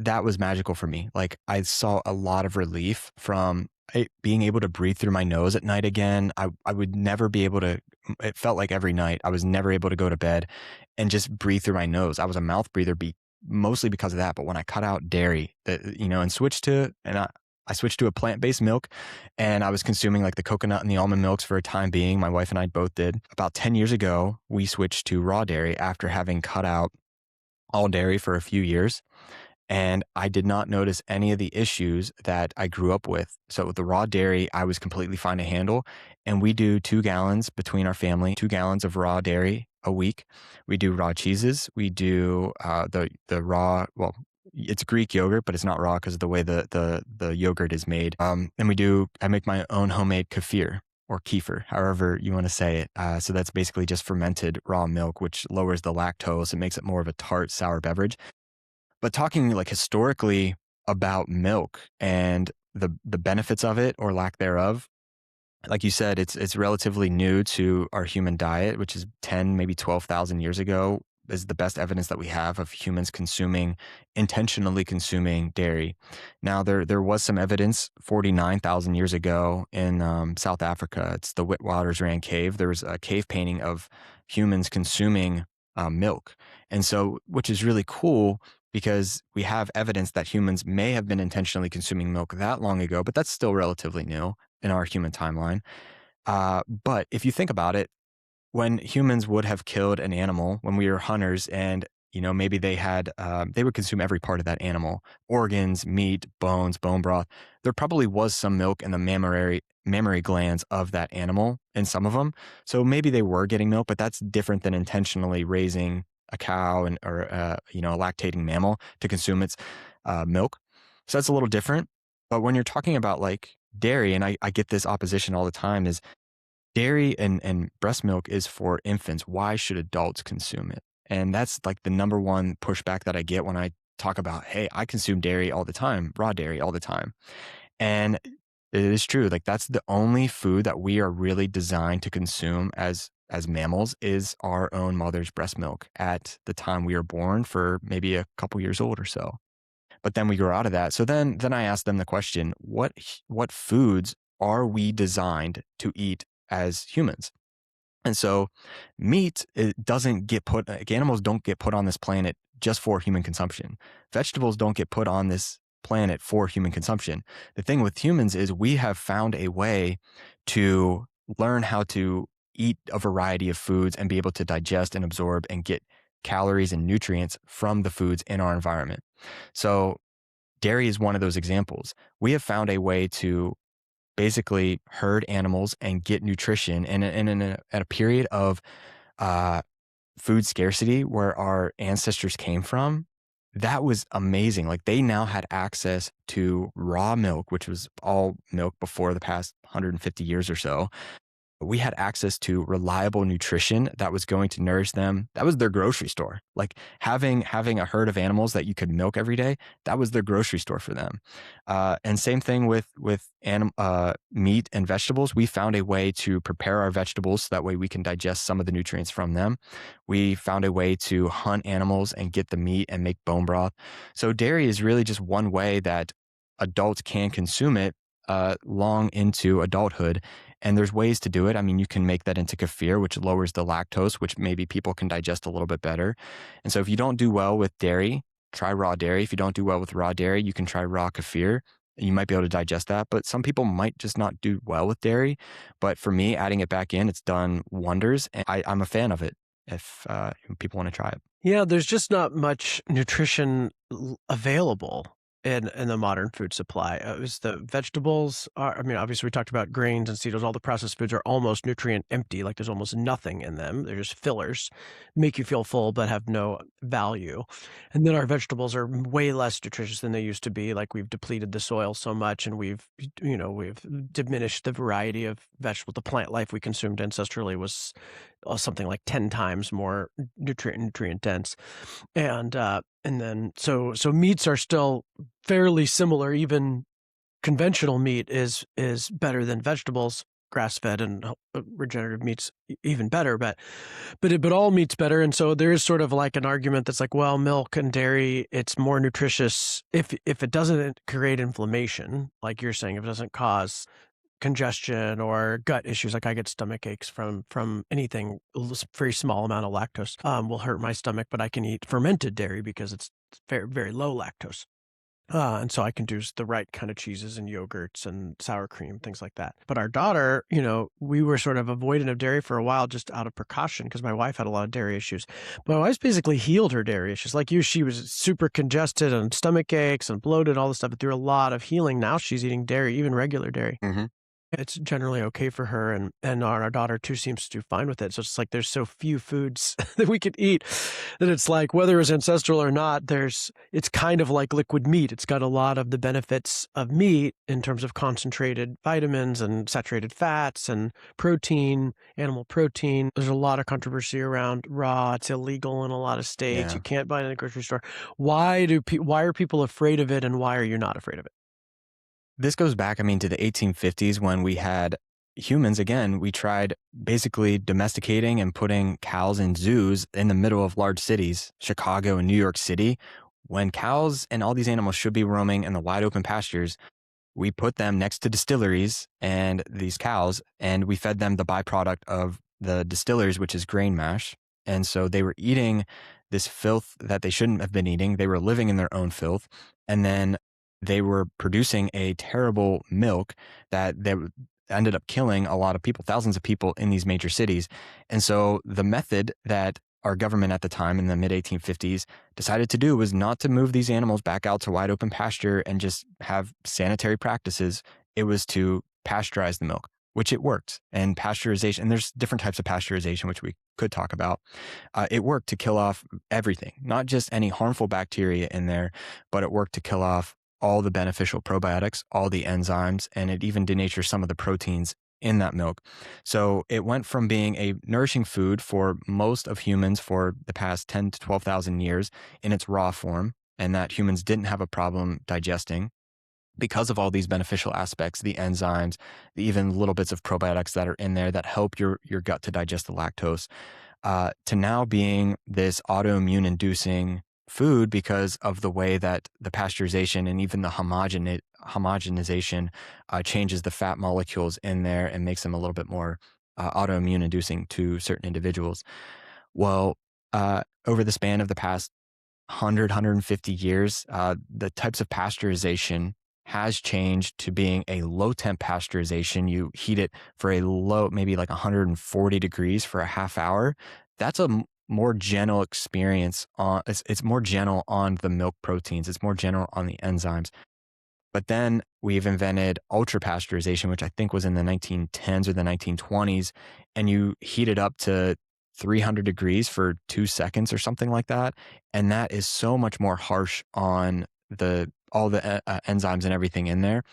that was magical for me. Like, I saw a lot of relief from being able to breathe through my nose at night again. I would never be able to, it felt like every night I was never able to go to bed and just breathe through my nose. I was a mouth breather mostly because of that. But when I cut out dairy, and I switched to a plant-based milk, and I was consuming like the coconut and the almond milks for a time being. My wife and I both did. About 10 years ago, we switched to raw dairy after having cut out all dairy for a few years. And I did not notice any of the issues that I grew up with. So with the raw dairy, I was completely fine to handle. And we do 2 gallons between our family, 2 gallons of raw dairy a week. We do raw cheeses. We do the raw, well, it's Greek yogurt, but it's not raw because of the way the yogurt is made. And I make my own homemade kefir or kefir, however you want to say it. So that's basically just fermented raw milk, which lowers the lactose. It makes it more of a tart, sour beverage. But talking like historically about milk and the benefits of it or lack thereof, like you said, it's relatively new to our human diet, which is 10, maybe 12,000 years ago is the best evidence that we have of humans intentionally consuming dairy. Now, there was some evidence 49,000 years ago in South Africa. It's the Witwatersrand Cave. There was a cave painting of humans consuming milk. And so, which is really cool because we have evidence that humans may have been intentionally consuming milk that long ago, but that's still relatively new in our human timeline. But if you think about it, when humans would have killed an animal when we were hunters and maybe they would consume every part of that animal, organs, meat, bones, bone broth, there probably was some milk in the mammary glands of that animal in some of them. So maybe they were getting milk, but that's different than intentionally raising a cow and or a lactating mammal to consume its milk. So that's a little different. But when you're talking about like dairy, and I get this opposition all the time, is dairy and breast milk is for infants. Why should adults consume it? And that's like the number one pushback that I get when I talk about, hey, I consume dairy all the time, raw dairy all the time. And it is true. Like that's the only food that we are really designed to consume as mammals is our own mother's breast milk at the time we are born for maybe a couple years old or so. But then we grow out of that. So then I ask them the question, what foods are we designed to eat as humans? And so meat, it doesn't get put, like animals don't get put on this planet just for human consumption. Vegetables don't get put on this planet for human consumption. The thing with humans is we have found a way to learn how to eat a variety of foods and be able to digest and absorb and get calories and nutrients from the foods in our environment. So dairy is one of those examples. We have found a way to basically herd animals and get nutrition at a period of uh, food scarcity where our ancestors came from. That was amazing. Like they now had access to raw milk, which was all milk before the past 150 years or so. We had access to reliable nutrition that was going to nourish them. That was their grocery store. Like having a herd of animals that you could milk every day, that was their grocery store for them. And same thing with meat and vegetables. We found a way to prepare our vegetables so that way we can digest some of the nutrients from them. We found a way to hunt animals and get the meat and make bone broth. So dairy is really just one way that adults can consume it long into adulthood. And there's ways to do it. I mean, you can make that into kefir, which lowers the lactose, which maybe people can digest a little bit better. And so if you don't do well with dairy, try raw dairy. If you don't do well with raw dairy, you can try raw kefir. And you might be able to digest that. But some people might just not do well with dairy. But for me, adding it back in, it's done wonders. And I'm a fan of it if people want to try it. Yeah, there's just not much nutrition available in the modern food supply. Is the vegetables are, I mean, obviously we talked about grains and cereals, all the processed foods are almost nutrient empty, like there's almost nothing in them. They're just fillers, make you feel full but have no value. And then our vegetables are way less nutritious than they used to be. Like we've depleted the soil so much and we've diminished the variety of vegetable. The plant life we consumed ancestrally was something like 10 times more nutrient dense. And then so meats are still fairly similar. Even conventional meat is better than vegetables. Grass-fed and regenerative meats even better, but all meat's better. And so there is sort of like an argument that's like, well, milk and dairy, it's more nutritious if it doesn't create inflammation, like you're saying, if it doesn't cause congestion or gut issues. Like I get stomach aches from anything, very small amount of lactose will hurt my stomach, but I can eat fermented dairy because it's very, very low lactose. And so I can do the right kind of cheeses and yogurts and sour cream, things like that. But our daughter, we were sort of avoidant of dairy for a while just out of precaution because my wife had a lot of dairy issues. But my wife's basically healed her dairy issues. Like you, she was super congested and stomach aches and bloated, all this stuff. But through a lot of healing, now she's eating dairy, even regular dairy. Mm-hmm. It's generally okay for her, and our daughter too seems to do fine with it. So it's like there's so few foods that we could eat that it's like whether it's ancestral or not, it's kind of like liquid meat. It's got a lot of the benefits of meat in terms of concentrated vitamins and saturated fats and protein, animal protein. There's a lot of controversy around raw. It's illegal in a lot of states. Yeah. You can't buy it in the grocery store. Why are people afraid of it, and why are you not afraid of it? This goes back, I mean, to the 1850s when we had humans, again, we tried basically domesticating and putting cows in zoos in the middle of large cities, Chicago and New York City. When cows and all these animals should be roaming in the wide open pastures, we put them next to distilleries and these cows, and we fed them the byproduct of the distilleries, which is grain mash. And so they were eating this filth that they shouldn't have been eating. They were living in their own filth. And then they were producing a terrible milk that ended up killing a lot of people, thousands of people in these major cities. And so the method that our government at the time in the mid 1850s decided to do was not to move these animals back out to wide open pasture and just have sanitary practices. It was to pasteurize the milk. which it worked. And pasteurization, and there's different types of pasteurization, which we could talk about. It worked to kill off everything, not just any harmful bacteria in there, but it worked to kill off all the beneficial probiotics, all the enzymes, and it even denatured some of the proteins in that milk. So it went from being a nourishing food for most of humans for the past 10 to 12,000 years in its raw form, and that humans didn't have a problem digesting because of all these beneficial aspects, the enzymes, the even little bits of probiotics that are in there that help your gut to digest the lactose, to now being this autoimmune inducing food because of the way that the pasteurization and even the homogenization changes the fat molecules in there and makes them a little bit more autoimmune inducing to certain individuals. Well, over the span of the past 150 years, the types of pasteurization has changed to being a low temp pasteurization. You heat it for a low, maybe like 140 degrees for a half hour. That's a more gentle experience on, it's more gentle on the milk proteins. It's more gentle on the enzymes. But then we've invented ultra pasteurization, which I think was in the 1910s or the 1920s. And you heat it up to 300 degrees for 2 seconds or something like that. And that is so much more harsh on all the enzymes and everything in there.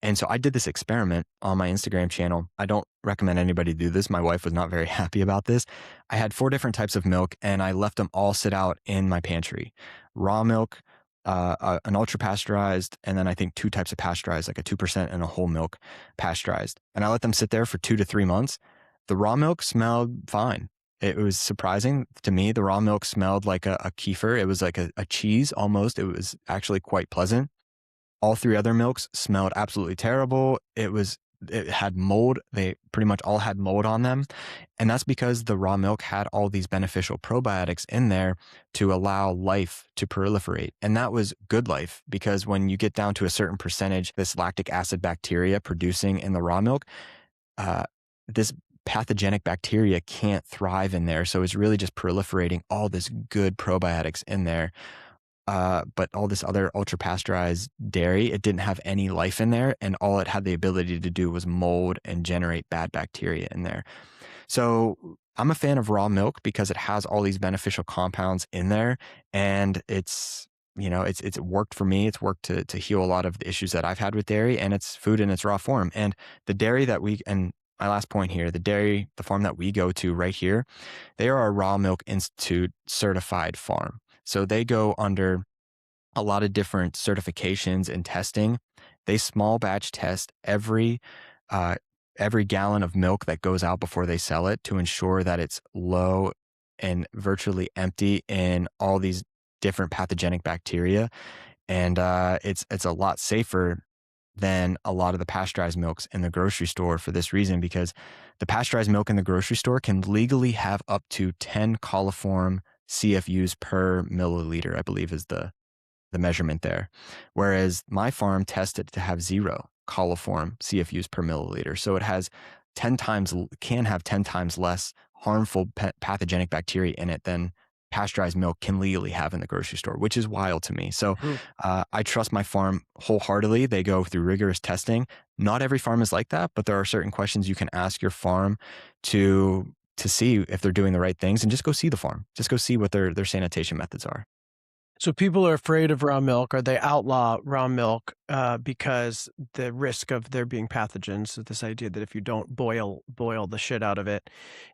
And so I did this experiment on my Instagram channel. I don't recommend anybody do this. My wife was not very happy about this. I had 4 different types of milk and I left them all sit out in my pantry. Raw milk, an ultra pasteurized, and then I think 2 types of pasteurized, like a 2% and a whole milk pasteurized. And I let them sit there for 2 to 3 months. The raw milk smelled fine. It was surprising to me. The raw milk smelled like a kefir. It was like a cheese almost. It was actually quite pleasant. All 3 other milks smelled absolutely terrible. It had mold. They pretty much all had mold on them. And that's because the raw milk had all these beneficial probiotics in there to allow life to proliferate. And that was good life because when you get down to a certain percentage, this lactic acid bacteria producing in the raw milk, this pathogenic bacteria can't thrive in there. So it's really just proliferating all this good probiotics in there. But all this other ultra pasteurized dairy, it didn't have any life in there. And all it had the ability to do was mold and generate bad bacteria in there. So I'm a fan of raw milk because it has all these beneficial compounds in there. And it's worked for me. It's worked to heal a lot of the issues that I've had with dairy, and it's food in its raw form. And the dairy and my last point here, the farm that we go to right here, they are a Raw Milk Institute certified farm. So they go under a lot of different certifications and testing. They small batch test every gallon of milk that goes out before they sell it to ensure that it's low and virtually empty in all these different pathogenic bacteria. And it's a lot safer than a lot of the pasteurized milks in the grocery store for this reason, because the pasteurized milk in the grocery store can legally have up to 10 coliform CFUs per milliliter, I believe is the measurement there. Whereas my farm tested to have 0 coliform CFUs per milliliter. So it can have 10 times less harmful pathogenic bacteria in it than pasteurized milk can legally have in the grocery store, which is wild to me. So I trust my farm wholeheartedly. They go through rigorous testing. Not every farm is like that, but there are certain questions you can ask your farm to see if they're doing the right things, and just go see the farm. Just go see what their sanitation methods are. So people are afraid of raw milk, or they outlaw raw milk because the risk of there being pathogens. So this idea that if you don't boil the shit out of it,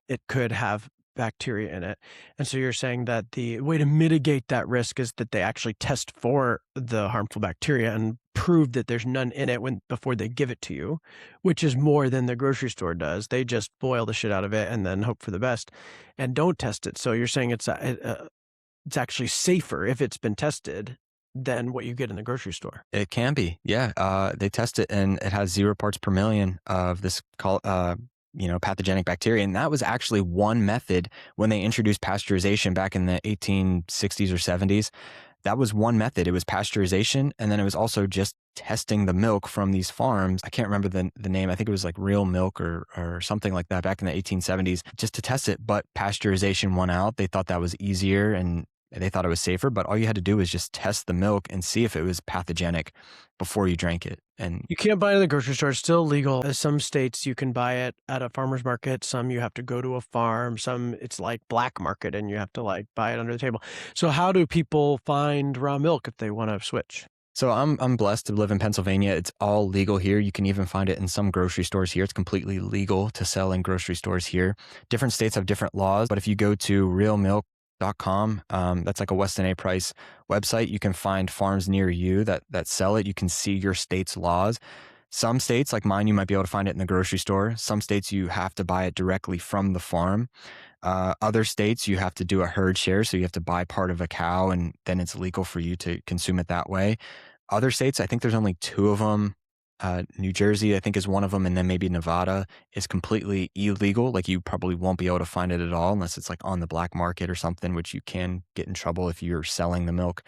it could have bacteria in it. And so you're saying that the way to mitigate that risk is that they actually test for the harmful bacteria and prove that there's none in it before they give it to you, which is more than the grocery store does. They just boil the shit out of it and then hope for the best and don't test it. So you're saying it's actually safer if it's been tested than what you get in the grocery store. It can be, yeah. They test it and it has 0 parts per million of this pathogenic bacteria. And that was actually one method when they introduced pasteurization back in the 1860s or 70s. That was one method. It was pasteurization. And then it was also just testing the milk from these farms. I can't remember the name. I think it was like Real Milk or something like that back in the 1870s, just to test it. But pasteurization won out. They thought that was easier and they thought it was safer, but all you had to do was just test the milk and see if it was pathogenic before you drank it. And You can't buy it in the grocery store. It's still legal. In some states, you can buy it at a farmer's market. Some you have to go to a farm. Some it's like black market and you have to like buy it under the table. So how do people find raw milk if they want to switch? so I'm blessed to live in Pennsylvania. It's all legal here. You can even find it in some grocery stores here. It's completely legal to sell in grocery stores here. Different states have different laws, but if you go to realmilk.com, that's like a Weston A. Price website. You can find farms near you that sell it. You can see your state's laws. Some states, like mine, you might be able to find it in the grocery store. Some states, you have to buy it directly from the farm. Other states, you have to do a herd share. So you have to buy part of a cow and then it's legal for you to consume it that way. Other states, I think there's only two of them. New Jersey, I think, is one of them. And then maybe Nevada is completely illegal. Like you probably won't be able to find it at all unless it's like on the black market or something, which you can get in trouble if you're selling the milk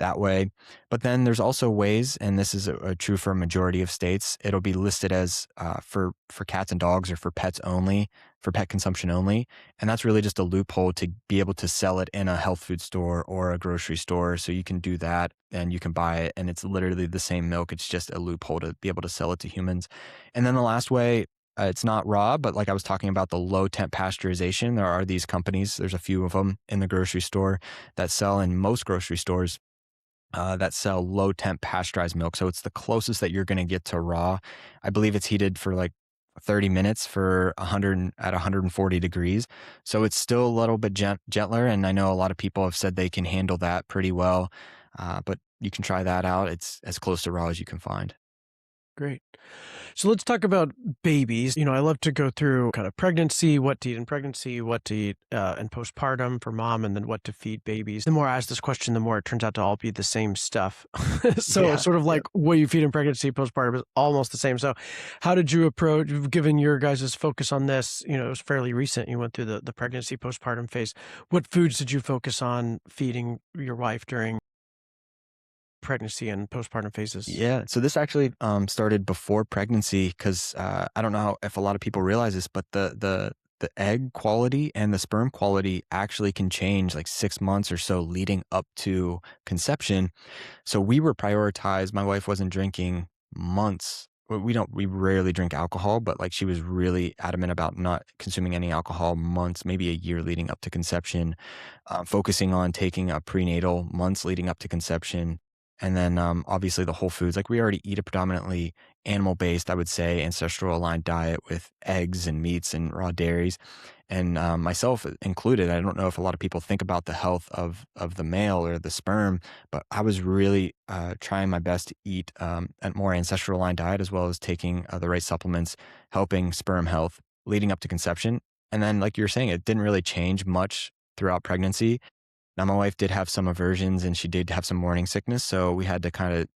that way. But then there's also ways, and this is true for a majority of states, it'll be listed as for cats and dogs or for pets only, for pet consumption only. And that's really just a loophole to be able to sell it in a health food store or a grocery store. So you can do that and you can buy it and it's literally the same milk. It's just a loophole to be able to sell it to humans. And then the last way, it's not raw, but like I was talking about the low temp pasteurization, there are these companies, there's a few of them in the grocery store that sell in most grocery stores that sell low temp pasteurized milk. So it's the closest that you're going to get to raw. I believe it's heated for like 30 minutes for 100 at 140 degrees. So it's still a little bit gentler. And I know a lot of people have said they can handle that pretty well. But you can try that out. It's as close to raw as you can find. Great. So let's talk about babies. I love to go through kind of pregnancy, what to eat in pregnancy, what to eat in postpartum for mom, and then what to feed babies. The more I ask this question, the more it turns out to all be the same stuff. So Yeah. it's sort of like what you feed in pregnancy, postpartum is almost the same. So how did you approach, given your guys' focus on this, it was fairly recent. You went through the pregnancy, postpartum phase. What foods did you focus on feeding your wife during pregnancy and postpartum phases? Yeah. So this actually started before pregnancy because I don't know if a lot of people realize this, but the egg quality and the sperm quality actually can change like 6 months or so leading up to conception. So we were prioritized. My wife wasn't drinking months. We rarely drink alcohol, but like she was really adamant about not consuming any alcohol months, maybe a year leading up to conception, focusing on taking a prenatal months leading up to conception. And then obviously the whole foods, like we already eat a predominantly animal based, I would say, ancestral aligned diet with eggs and meats and raw dairies. And myself included, I don't know if a lot of people think about the health of the male or the sperm, but I was really trying my best to eat a more ancestral aligned diet as well as taking the right supplements, helping sperm health leading up to conception. And then, like you were saying, it didn't really change much throughout pregnancy. Now, my wife did have some aversions and she did have some morning sickness. So we had to kind of,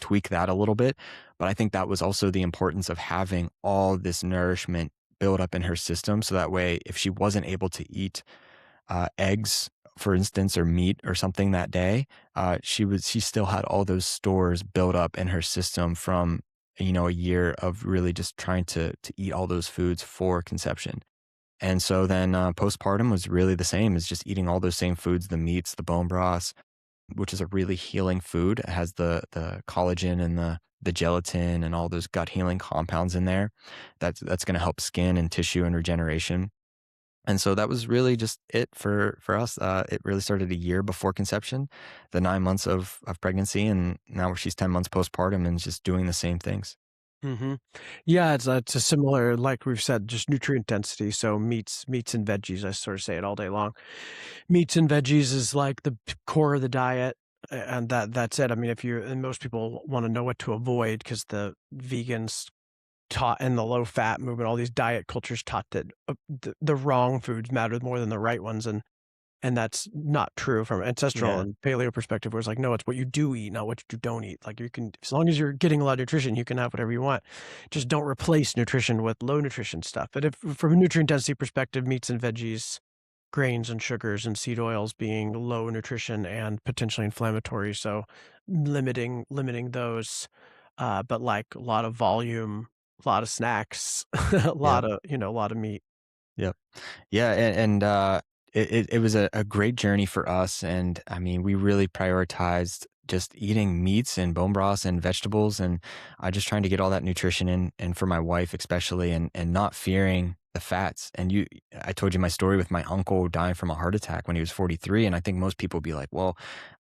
tweak that a little bit. But I think that was also the importance of having all this nourishment build up in her system. So that way, if she wasn't able to eat eggs, for instance, or meat or something that day, she still had all those stores built up in her system from, a year of really just trying to eat all those foods for conception. And so then postpartum was really the same as just eating all those same foods, the meats, the bone broths, which is a really healing food. It has the collagen and the gelatin and all those gut healing compounds in there. That's going to help skin and tissue and regeneration. And so that was really just it for us. It really started a year before conception, the 9 months of pregnancy, and now she's 10 months postpartum and just doing the same things. Hmm. Yeah, it's a similar, like we've said, just nutrient density. So meats and veggies. I sort of say it all day long. Meats and veggies is like the core of the diet, and that's it. I mean, if you and most people want to know what to avoid because the vegans taught and the low fat movement, all these diet cultures taught that the wrong foods matter more than the right ones, and that's not true from ancestral Yeah. and paleo perspective, where it's like, no, it's what you do eat, not what you don't eat. Like you can, as long as you're getting a lot of nutrition, you can have whatever you want. Just don't replace nutrition with low nutrition stuff. But if from a nutrient density perspective, meats and veggies, grains and sugars and seed oils being low nutrition and potentially inflammatory. So limiting those, but like a lot of volume, a lot of snacks, a Yep. lot of, a lot of meat. Yep. Yeah. And it was a great journey for us, and I mean, we really prioritized just eating meats and bone broths and vegetables, and just trying to get all that nutrition in, and for my wife especially, and not fearing the fats. And I told you my story with my uncle dying from a heart attack when he was 43, and I think most people would be like, well,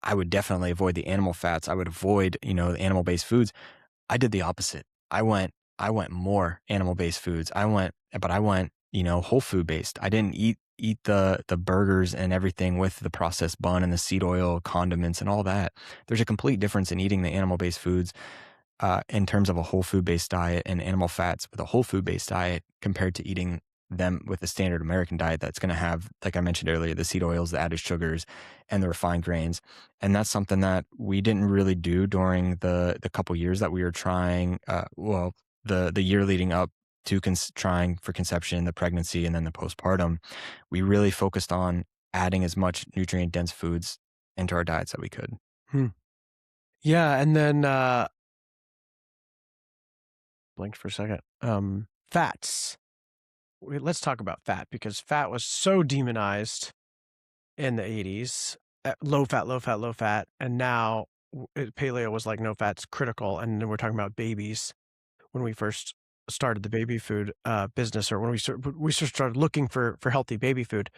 I would definitely avoid the animal fats. I would avoid, animal-based foods. I did the opposite. I went more animal-based foods. I went, whole food based. I didn't eat the burgers and everything with the processed bun and the seed oil, condiments and all that. There's a complete difference in eating the animal-based foods in terms of a whole food based diet and animal fats with a whole food based diet compared to eating them with a standard American diet that's going to have, like I mentioned earlier, the seed oils, the added sugars, and the refined grains. And that's something that we didn't really do during the couple years that we were trying. The year leading up to trying for conception, the pregnancy, and then the postpartum. We really focused on adding as much nutrient dense foods into our diets that we could. Hmm. Yeah, and then blinked for a second. Fats. Let's talk about fat, because fat was so demonized in the 80s. Low fat, low fat, low fat, and now paleo was like no fat's critical. And then we're talking about babies. When we first started the baby food business, or when we started looking for healthy baby food,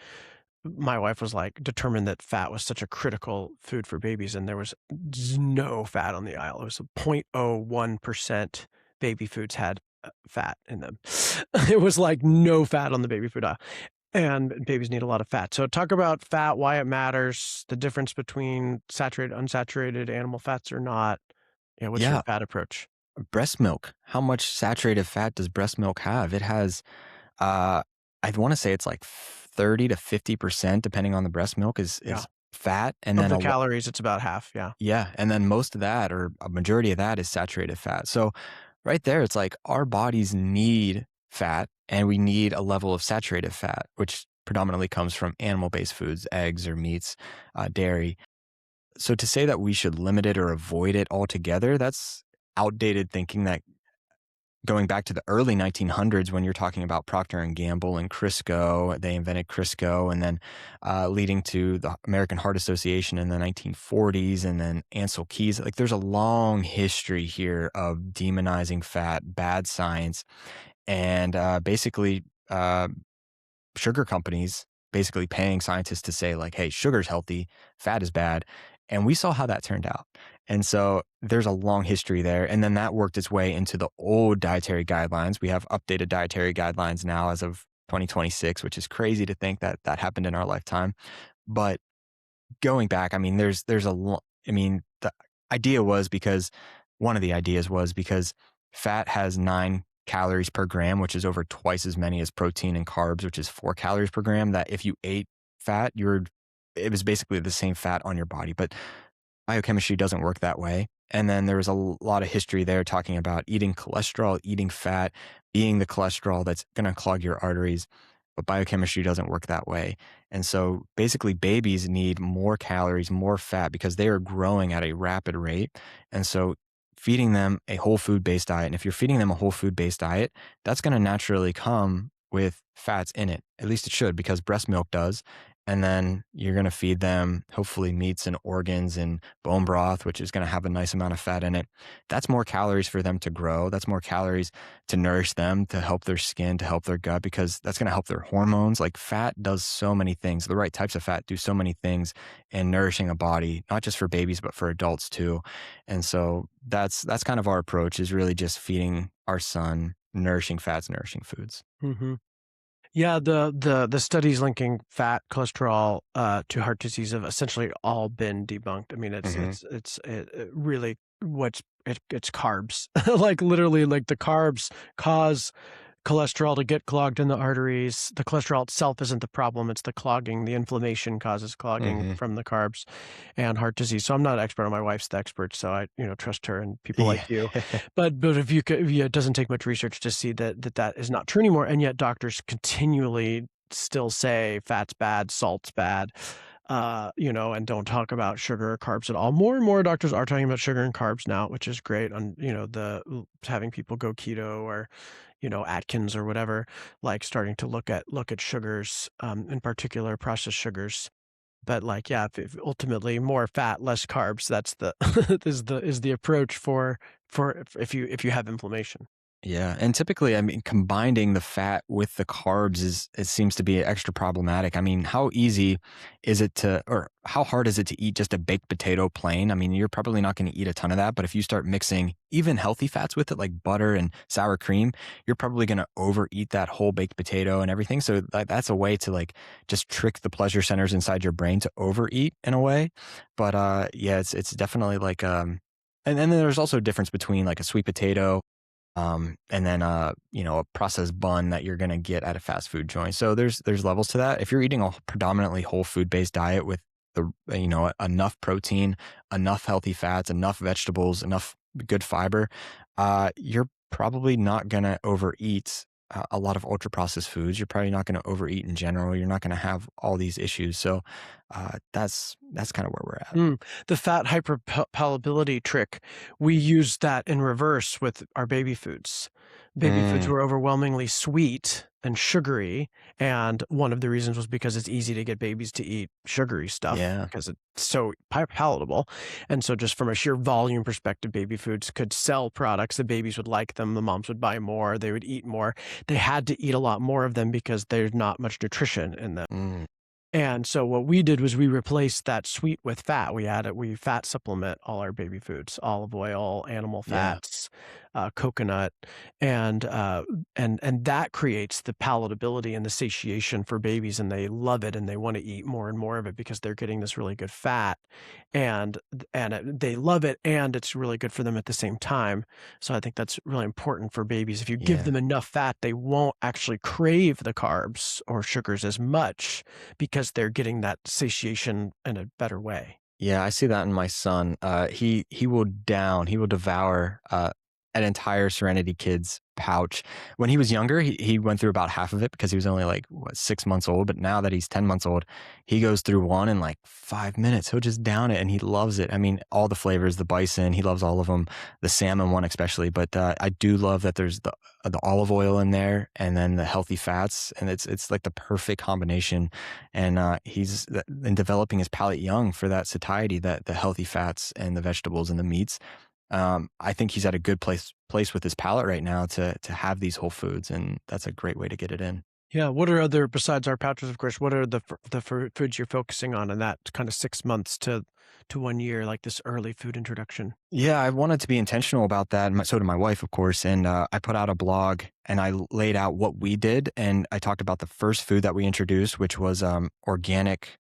my wife was like determined that fat was such a critical food for babies, and there was no fat on the aisle. It was 0.01% baby foods had fat in them. It was like no fat on the baby food aisle. And babies need a lot of fat. So talk about fat, why it matters, the difference between saturated, unsaturated animal fats or not. Yeah, what's your Yeah, fat approach? breast milk. How much saturated fat does breast milk have? It has, uh, I want to say it's like 30 to 50%, depending on the breast milk, Yeah. is fat, and Of then the calories, it's about half. Yeah. yeah, and then most of that, or a majority of that, is saturated fat. So right there, it's like our bodies need fat, and we need a level of saturated fat, which predominantly comes from animal-based foods, eggs or meats, dairy. So to say that we should limit it or avoid it altogether, that's outdated thinking. That going back to the early 1900s, when you're talking about Procter and Gamble and Crisco, they invented Crisco, and then leading to the American Heart Association in the 1940s, and then Ansel Keys. Like, there's a long history here of demonizing fat, bad science, and basically sugar companies basically paying scientists to say, like, hey, sugar's healthy, fat is bad. And we saw how that turned out. And so there's a long history there. And then that worked its way into the old dietary guidelines. We have updated dietary guidelines now as of 2026, which is crazy to think that that happened in our lifetime. But going back, I mean, I mean, the idea was because one of the ideas was because fat has 9 calories per gram, which is over twice as many as protein and carbs, which is 4 calories per gram. That if you ate fat, it was basically the same fat on your body. But biochemistry doesn't work that way. And then there was a lot of history there talking about eating cholesterol, eating fat, being the cholesterol that's going to clog your arteries. But biochemistry doesn't work that way. And so basically, babies need more calories, more fat, because they are growing at a rapid rate. And so feeding them a whole food based diet, and if you're feeding them a whole food based diet, that's going to naturally come with fats in it. At least it should, because breast milk does. And then you're going to feed them hopefully meats and organs and bone broth, which is going to have a nice amount of fat in it. That's more calories for them to grow. That's more calories to nourish them, to help their skin, to help their gut, because that's going to help their hormones. Like, fat does so many things. The right types of fat do so many things in nourishing a body, not just for babies, but for adults too. And so that's kind of our approach, is really just feeding our son nourishing fats, nourishing foods. Hmm. Yeah, the studies linking fat, cholesterol to heart disease have essentially all been debunked. I mean, Hmm. it really it's carbs. Like, literally, like, the carbs cause cholesterol to get clogged in the arteries. The cholesterol itself isn't the problem, it's the clogging, the inflammation causes clogging Hmm. from the carbs and heart disease. So I'm not an expert, on my wife's the expert, so I, trust her and people like Yeah. you. But if you could, it doesn't take much research to see that is not true anymore, and yet doctors continually still say fat's bad, salt's bad, and don't talk about sugar or carbs at all. More and more doctors are talking about sugar and carbs now, which is great. On, the having people go keto, or Atkins or whatever, like starting to look at sugars, in particular processed sugars. But like, yeah, if ultimately more fat, less carbs, that's the is the approach for if you have inflammation. Yeah, and typically, I mean, combining the fat with the carbs is it seems to be extra problematic. I mean, how easy is it to, or how hard is it to eat just a baked potato plain? I mean, you're probably not going to eat a ton of that, but if you start mixing even healthy fats with it, like butter and sour cream, you're probably going to overeat that whole baked potato and everything. So that's a way to like just trick the pleasure centers inside your brain to overeat in a way. But yeah, it's definitely like and then there's also a difference between like a sweet potato and then a processed bun that you're gonna get at a fast food joint. So there's levels to that. If you're eating a predominantly whole food based diet with enough protein, enough healthy fats, enough vegetables, enough good fiber, you're probably not gonna overeat a lot of ultra processed foods. You're probably not gonna overeat in general. You're not gonna have all these issues. So that's kind of where we're at. The fat hyperpalatability trick, we use that in reverse with our baby foods. Baby foods Mm, were overwhelmingly sweet and sugary, and one of the reasons was because it's easy to get babies to eat sugary stuff yeah, because it's so palatable. And so just from a sheer volume perspective, baby foods could sell products. The babies would like them, the moms would buy more, they would eat more. They had to eat a lot more of them because there's not much nutrition in them. mm, And so what we did was we replaced that sweet with fat. We fat supplement all our baby foods, olive oil, animal yeah, fats, coconut, and and that creates the palatability and the satiation for babies, and they love it, and they want to eat more and more of it because they're getting this really good fat, they love it, and it's really good for them at the same time. So I think that's really important for babies. If you give yeah. them enough fat, they won't actually crave the carbs or sugars as much because they're getting that satiation in a better way. Yeah, I see that in my son. He will devour an entire Serenity Kids pouch. When he was younger, he went through about half of it because he was only like what, 6 months old. But now that he's 10 months old, he goes through one in like 5 minutes. He'll just down it and he loves it. I mean, all the flavors, the bison, he loves all of them. The salmon one especially. But I do love that there's the olive oil in there and then the healthy fats, and it's like the perfect combination. And he's in developing his palate young for that satiety, that the healthy fats and the vegetables and the meats. I think he's at a good place with his palate right now to have these whole foods, and that's a great way to get it in. Yeah, what are other besides our pouches, of course, what are the foods you're focusing on in that kind of 6 months to 1 year, like this early food introduction? Yeah, I wanted to be intentional about that, and so did my wife, of course. And I put out a blog, and I laid out what we did, and I talked about the first food that we introduced, which was organic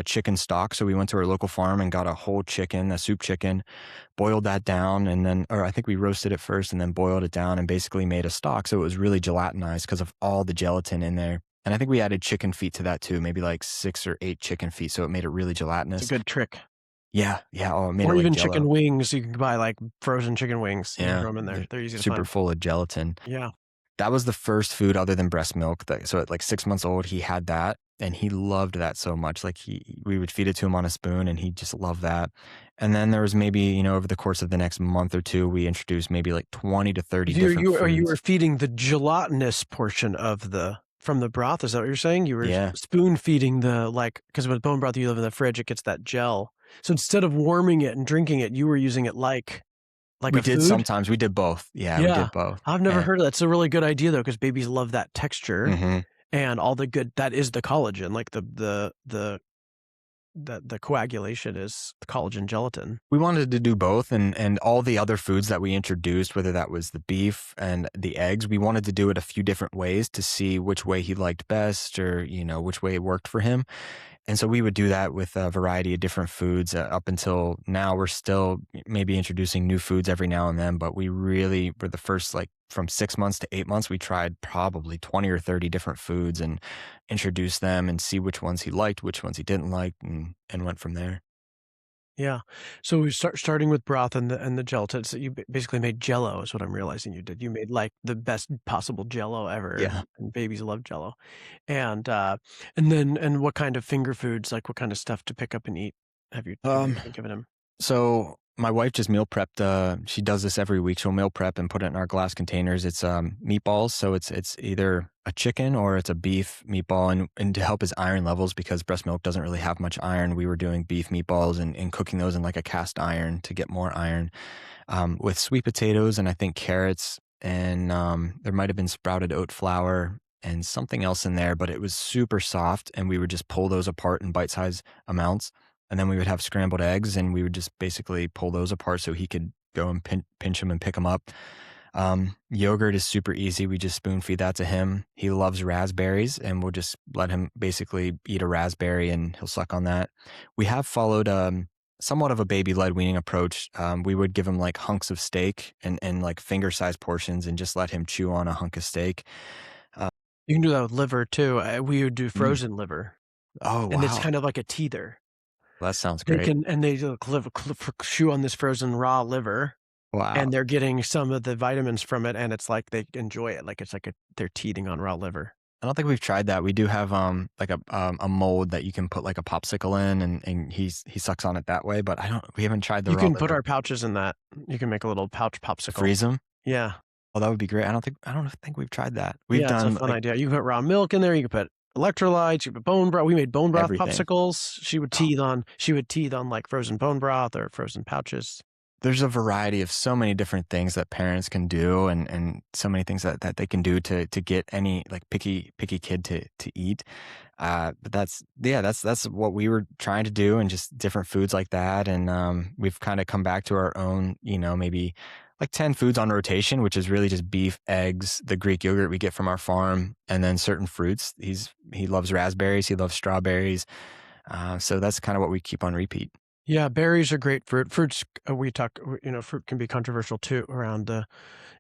chicken stock. So we went to our local farm and got a whole chicken, a soup chicken, boiled that down, and then, or I think we roasted it first and then boiled it down and basically made a stock. So it was really gelatinized because of all the gelatin in there. And I think we added chicken feet to that too, maybe like 6 or 8 chicken feet. So it made it really It's a gelatinous. good trick. Yeah. Yeah. Oh, it made it Or like even chicken jello. wings, you can buy, like, frozen chicken wings and Yeah. throw them in there. They're They're easy to super find. full of gelatin. Yeah. That was the first food other than breast milk. So at like 6 months old, he had that and he loved that so much. Like we would feed it to him on a spoon and he just loved that. And then there was maybe, over the course of the next month or two, we introduced maybe like 20 to 30 different You were foods. feeding the gelatinous portion of the from the broth, is that what you're saying? You were Yeah. spoon feeding the, like, because with bone broth, you leave in the fridge, it gets that gel. So instead of warming it and drinking it, you were using it like We a did food? sometimes. We did both. Yeah, we Yeah. did both. I've never And heard of that. It's a really good idea, though, because babies love that texture mhm. and all the good that is the collagen, like the coagulation is the collagen gelatin. We wanted to do both, and all the other foods that we introduced, whether that was the beef and the eggs, we wanted to do it a few different ways to see which way he liked best or, which way it worked for him. And so we would do that with a variety of different foods up until now. We're still maybe introducing new foods every now and then, but we really were the first, like from 6 months to 8 months, we tried probably 20 or 30 different foods and introduced them and see which ones he liked, which ones he didn't like, and went from there. Yeah. So we starting with broth and the gelatin. So you basically made Jello is what I'm realizing you did. You made like the best possible Jello ever, Yeah. and babies love Jello. And and what kind of finger foods, like what kind of stuff to pick up and eat have you Um, been giving him? so My wife just meal prepped. She does this every week. She'll meal prep and put it in our glass containers. It's meatballs, so it's either a chicken or it's a beef meatball, and to help his iron levels because breast milk doesn't really have much iron. We were doing beef meatballs and cooking those in like a cast iron to get more iron, with sweet potatoes and I think carrots and there might have been sprouted oat flour and something else in there, but it was super soft, and we would just pull those apart in bite-sized amounts. And then we would have scrambled eggs, and we would just basically pull those apart so he could go and pinch them and pick them up. Yogurt is super easy. We just spoon feed that to him. He loves raspberries, and we'll just let him basically eat a raspberry and he'll suck on that. We have followed somewhat of a baby-led weaning approach. We would give him like hunks of steak and like finger-sized portions and just let him chew on a hunk of steak. Uh, You can do that with liver too. We would do mm. frozen liver, Oh, and it's wow. kind of like a teether. Well, that sounds They great. can and they chew on this frozen raw liver, Wow. and they're getting some of the vitamins from it, and it's like they enjoy it, like it's like they're teething on raw liver. I don't think we've tried that. We do have like a mold that you can put like a popsicle in, and he sucks on it that way. But we haven't tried the You raw can put liver. our pouches in that. You can make a little pouch popsicle. Freeze them. Yeah. Oh, that would be great. I don't think we've tried that. We've Yeah, it's a done fun like idea. You can put raw milk in there, you can put electrolytes, you put bone broth. We made bone broth everything. popsicles. Oh, She would teeth on, like, frozen bone broth or frozen pouches. there's a variety of so many different things that parents can do, and so many things that they can do to get any like picky kid to eat. But that's what we were trying to do, and just different foods like that. And we've kind of come back to our own, maybe like 10 foods on rotation, which is really just beef, eggs, the Greek yogurt we get from our farm, and then certain fruits. He loves raspberries, he loves strawberries. So that's kind of what we keep on repeat. Yeah, berries are great fruit. Fruits, fruit can be controversial too around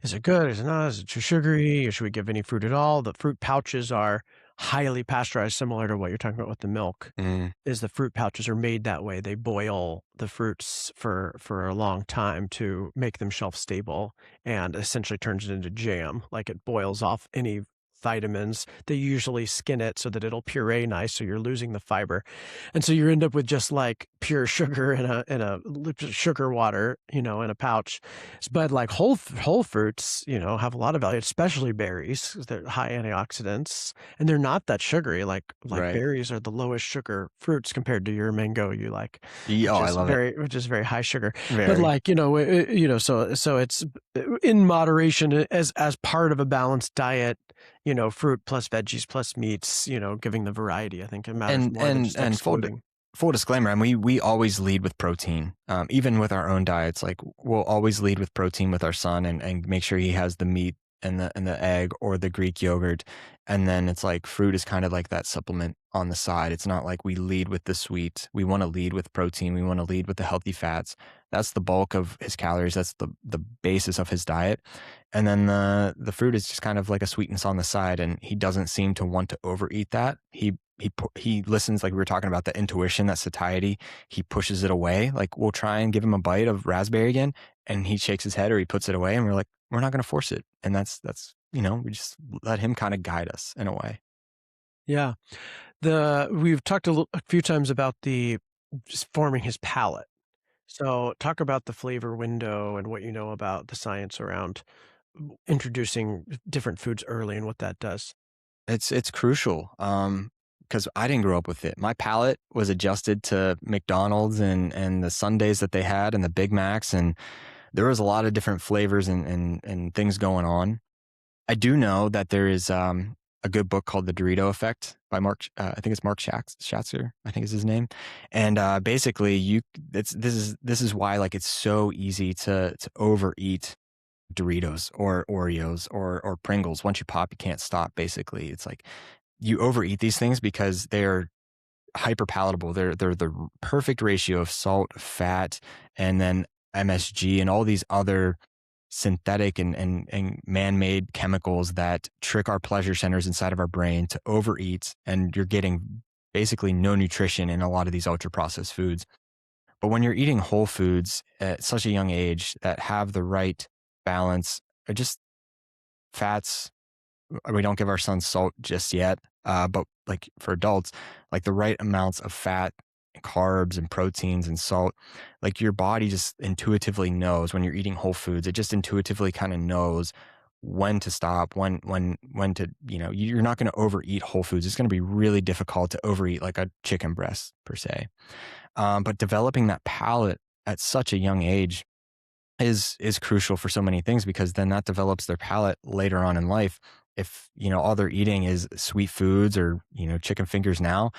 is it good? Is it not? Is it too sugary? Or should we give any fruit at all? The fruit pouches are highly pasteurized, similar to what you're talking about with the milk. Mm, Is the fruit pouches are made that way. They boil the fruits for a long time to make them shelf stable, and essentially turns it into jam. Like it boils off any vitamins. They usually skin it so that it'll puree nice, so you're losing the fiber. And so you end up with just like pure sugar in a sugar water, in a pouch. But like whole fruits, have a lot of value, especially berries, 'cause they're high antioxidants and they're not that sugary. Like right. berries are the lowest sugar fruits compared to your mango you like, Oh, I love it. which is very high sugar. But Very. like, so it's in moderation as part of a balanced diet, fruit plus veggies plus meats, giving the variety. I think it matters And more than and just and excluding. full disclaimer, and we always lead with protein, even with our own diets. Like we'll always lead with protein with our son, and make sure he has the meat and the egg or the Greek yogurt, and then it's like fruit is kind of like that supplement on the side. It's not like we lead with the sweet. We want to lead with protein. We want to lead with the healthy fats. That's the bulk of his calories. That's the basis of his diet, and then the fruit is just kind of like a sweetness on the side. And he doesn't seem to want to overeat that. He listens, like we were talking about the intuition, that satiety. He pushes it away. Like we'll try and give him a bite of raspberry again, and he shakes his head or he puts it away, and we're like, we're not going to force it. And that's we just let him kind of guide us in a way. Yeah. We've talked a few times about the just forming his palate. So talk about the flavor window and what you know about the science around introducing different foods early and what that does. It's crucial. Because I didn't grow up with it. My palate was adjusted to McDonald's and the Sundays that they had and the Big Macs, and there was a lot of different flavors and things going on. I do know that there is a good book called The Dorito Effect by Mark. I think it's Mark Schatzer. I think is his name. And basically, this is why like it's so easy to overeat Doritos or Oreos or Pringles. Once you pop, you can't stop. Basically, it's like you overeat these things because they're hyper palatable. They're the perfect ratio of salt, fat, and then MSG and all these other synthetic and man-made chemicals that trick our pleasure centers inside of our brain to overeat, and you're getting basically no nutrition in a lot of these ultra processed foods. But when you're eating whole foods at such a young age that have the right balance, or just fats, we don't give our sons salt just yet, but like for adults, like the right amounts of fat carbs and proteins and salt, like your body just intuitively knows when you're eating whole foods. It just intuitively kind of knows when to stop, when to, you're not going to overeat whole foods. It's going to be really difficult to overeat like a chicken breast per se. But developing that palate at such a young age is crucial for so many things, because then that develops their palate later on in life. If, all they're eating is sweet foods or, chicken fingers now,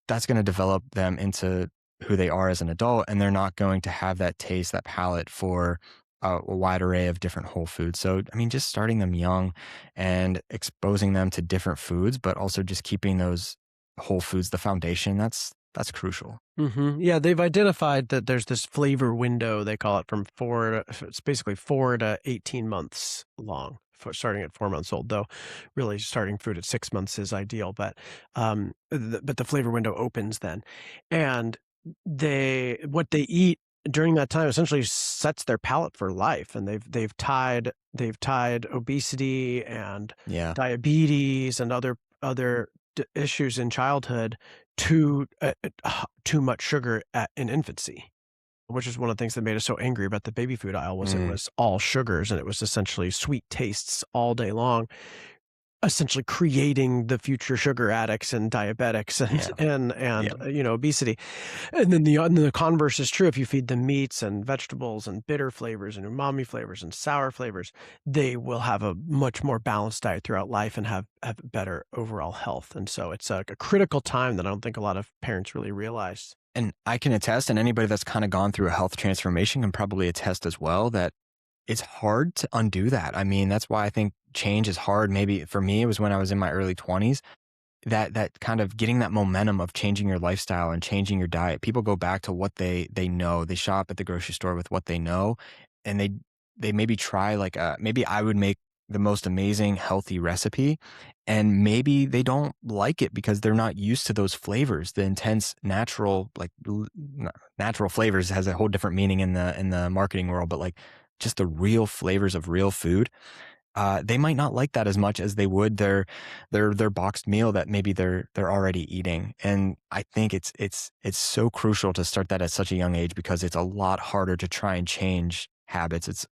that's going to develop them into who they are as an adult. And they're not going to have that taste, that palate for a wide array of different whole foods. So, I mean, just starting them young and exposing them to different foods, but also just keeping those whole foods the foundation, that's crucial. Yeah, they've identified that there's this flavor window, they call it, from it's basically 4 to 18 months long, for starting at 4 months old, though really starting food at 6 months is ideal, but the flavor window opens then. And what they eat during that time essentially sets their palate for life, and they've tied obesity and Yeah. diabetes and other issues in childhood to too much sugar in infancy, which is one of the things that made us so angry about the baby food aisle. Was it Mm, was all sugars, and it was essentially sweet tastes all day long, essentially creating the future sugar addicts and diabetics and yeah. Yeah. obesity. And then the converse is true. If you feed them meats and vegetables and bitter flavors and umami flavors and sour flavors, they will have a much more balanced diet throughout life and have better overall health. And so it's a critical time that I don't think a lot of parents really realize. And I can attest, and anybody that's kind of gone through a health transformation can probably attest as well, that it's hard to undo that. I mean, that's why I think change is hard. Maybe for me, it was when I was in my early 20s, that kind of getting that momentum of changing your lifestyle and changing your diet. People go back to what they know. They shop at the grocery store with what they know, and they maybe try like maybe I would make the most amazing healthy recipe, and maybe they don't like it because they're not used to those flavors. The intense natural, like natural flavors has a whole different meaning in the marketing world, but like just the real flavors of real food, they might not like that as much as they would their boxed meal that maybe they're already eating. And I think it's so crucial to start that at such a young age, because it's a lot harder to try and change habits. It's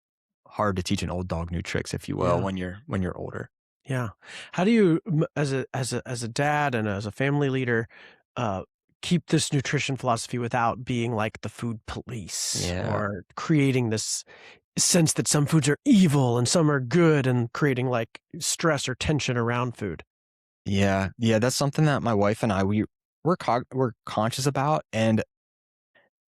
hard to teach an old dog new tricks, if you will, Yeah. when you're older. Yeah. How do you, as a dad and as a family leader, uh, keep this nutrition philosophy without being like the food police Yeah. or creating this sense that some foods are evil and some are good, and creating like stress or tension around food? Yeah. Yeah. That's something that my wife and I, we're conscious about. And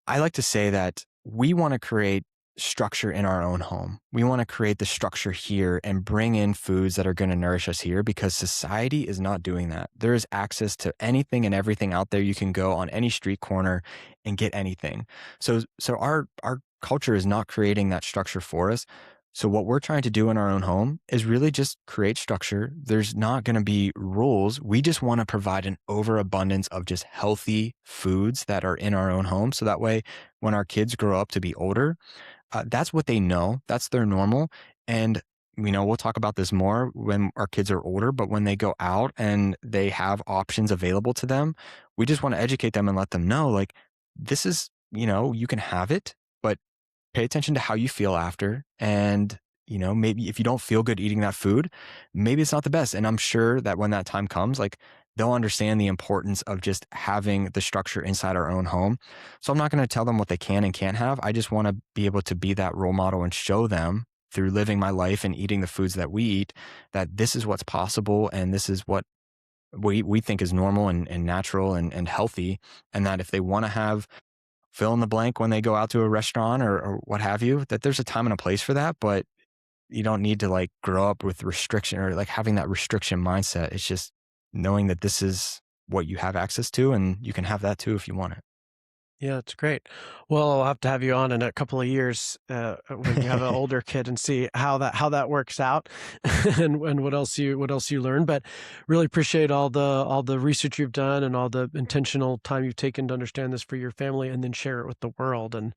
I like to say that we want to create structure in our own home. We want to create the structure here and bring in foods that are going to nourish us here, because society is not doing that. There is access to anything and everything out there. You can go on any street corner and get anything. So our culture is not creating that structure for us. So what we're trying to do in our own home is really just create structure. There's not going to be rules. We just want to provide an overabundance of just healthy foods that are in our own home. So that way, when our kids grow up to be older, that's what they know. That's their normal. And, we'll talk about this more when our kids are older, but when they go out and they have options available to them, we just want to educate them and let them know, like, this is, you can have it, but pay attention to how you feel after. And, maybe if you don't feel good eating that food, maybe it's not the best. And I'm sure that when that time comes, like, they'll understand the importance of just having the structure inside our own home. So I'm not going to tell them what they can and can't have. I just want to be able to be that role model and show them through living my life and eating the foods that we eat, that this is what's possible. And this is what we think is normal and natural and healthy. And that if they want to have fill in the blank when they go out to a restaurant or what have you, that there's a time and a place for that, but you don't need to like grow up with restriction or like having that restriction mindset. It's just knowing that this is what you have access to, and you can have that too if you want Yeah, it's great. Well, I'll have to have you on in a couple of years, when you have an it. older kid, and see how that works out, and what else you learn. But really appreciate all the research you've done and all the intentional time you've taken to understand this for your family and then share it with the world. And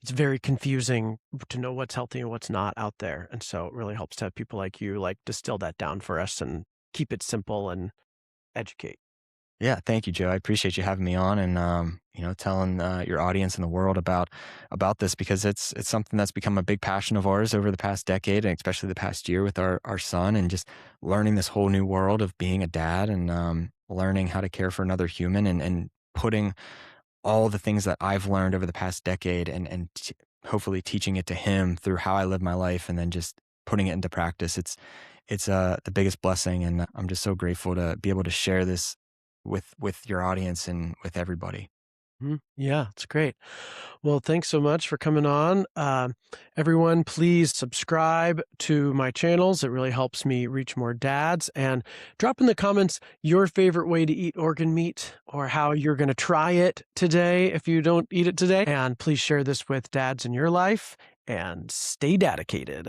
it's very confusing to know what's healthy and what's not out there. And so it really helps to have people like you like distill that down for us and keep it simple and educate. Yeah, thank you, Joe. I appreciate you having me on and telling your audience and the world about this because it's something that's become a big passion of ours over the past decade and especially the past year with our son and just learning this whole new world of being a dad and learning how to care for another human and putting all the things that I've learned over the past decade and hopefully teaching it to him through how I live my life and then just putting it into practice. It's the biggest blessing, and I'm just so grateful to be able to share this with your audience and with everybody. Mhm. Yeah, it's great. Well, thanks so much for coming on. Everyone, please subscribe to my channels. It really helps me reach more dads. And drop in the comments your favorite way to eat organ meat or how you're going to try it today if you don't eat it today. And please share this with dads in your life and stay dedicated.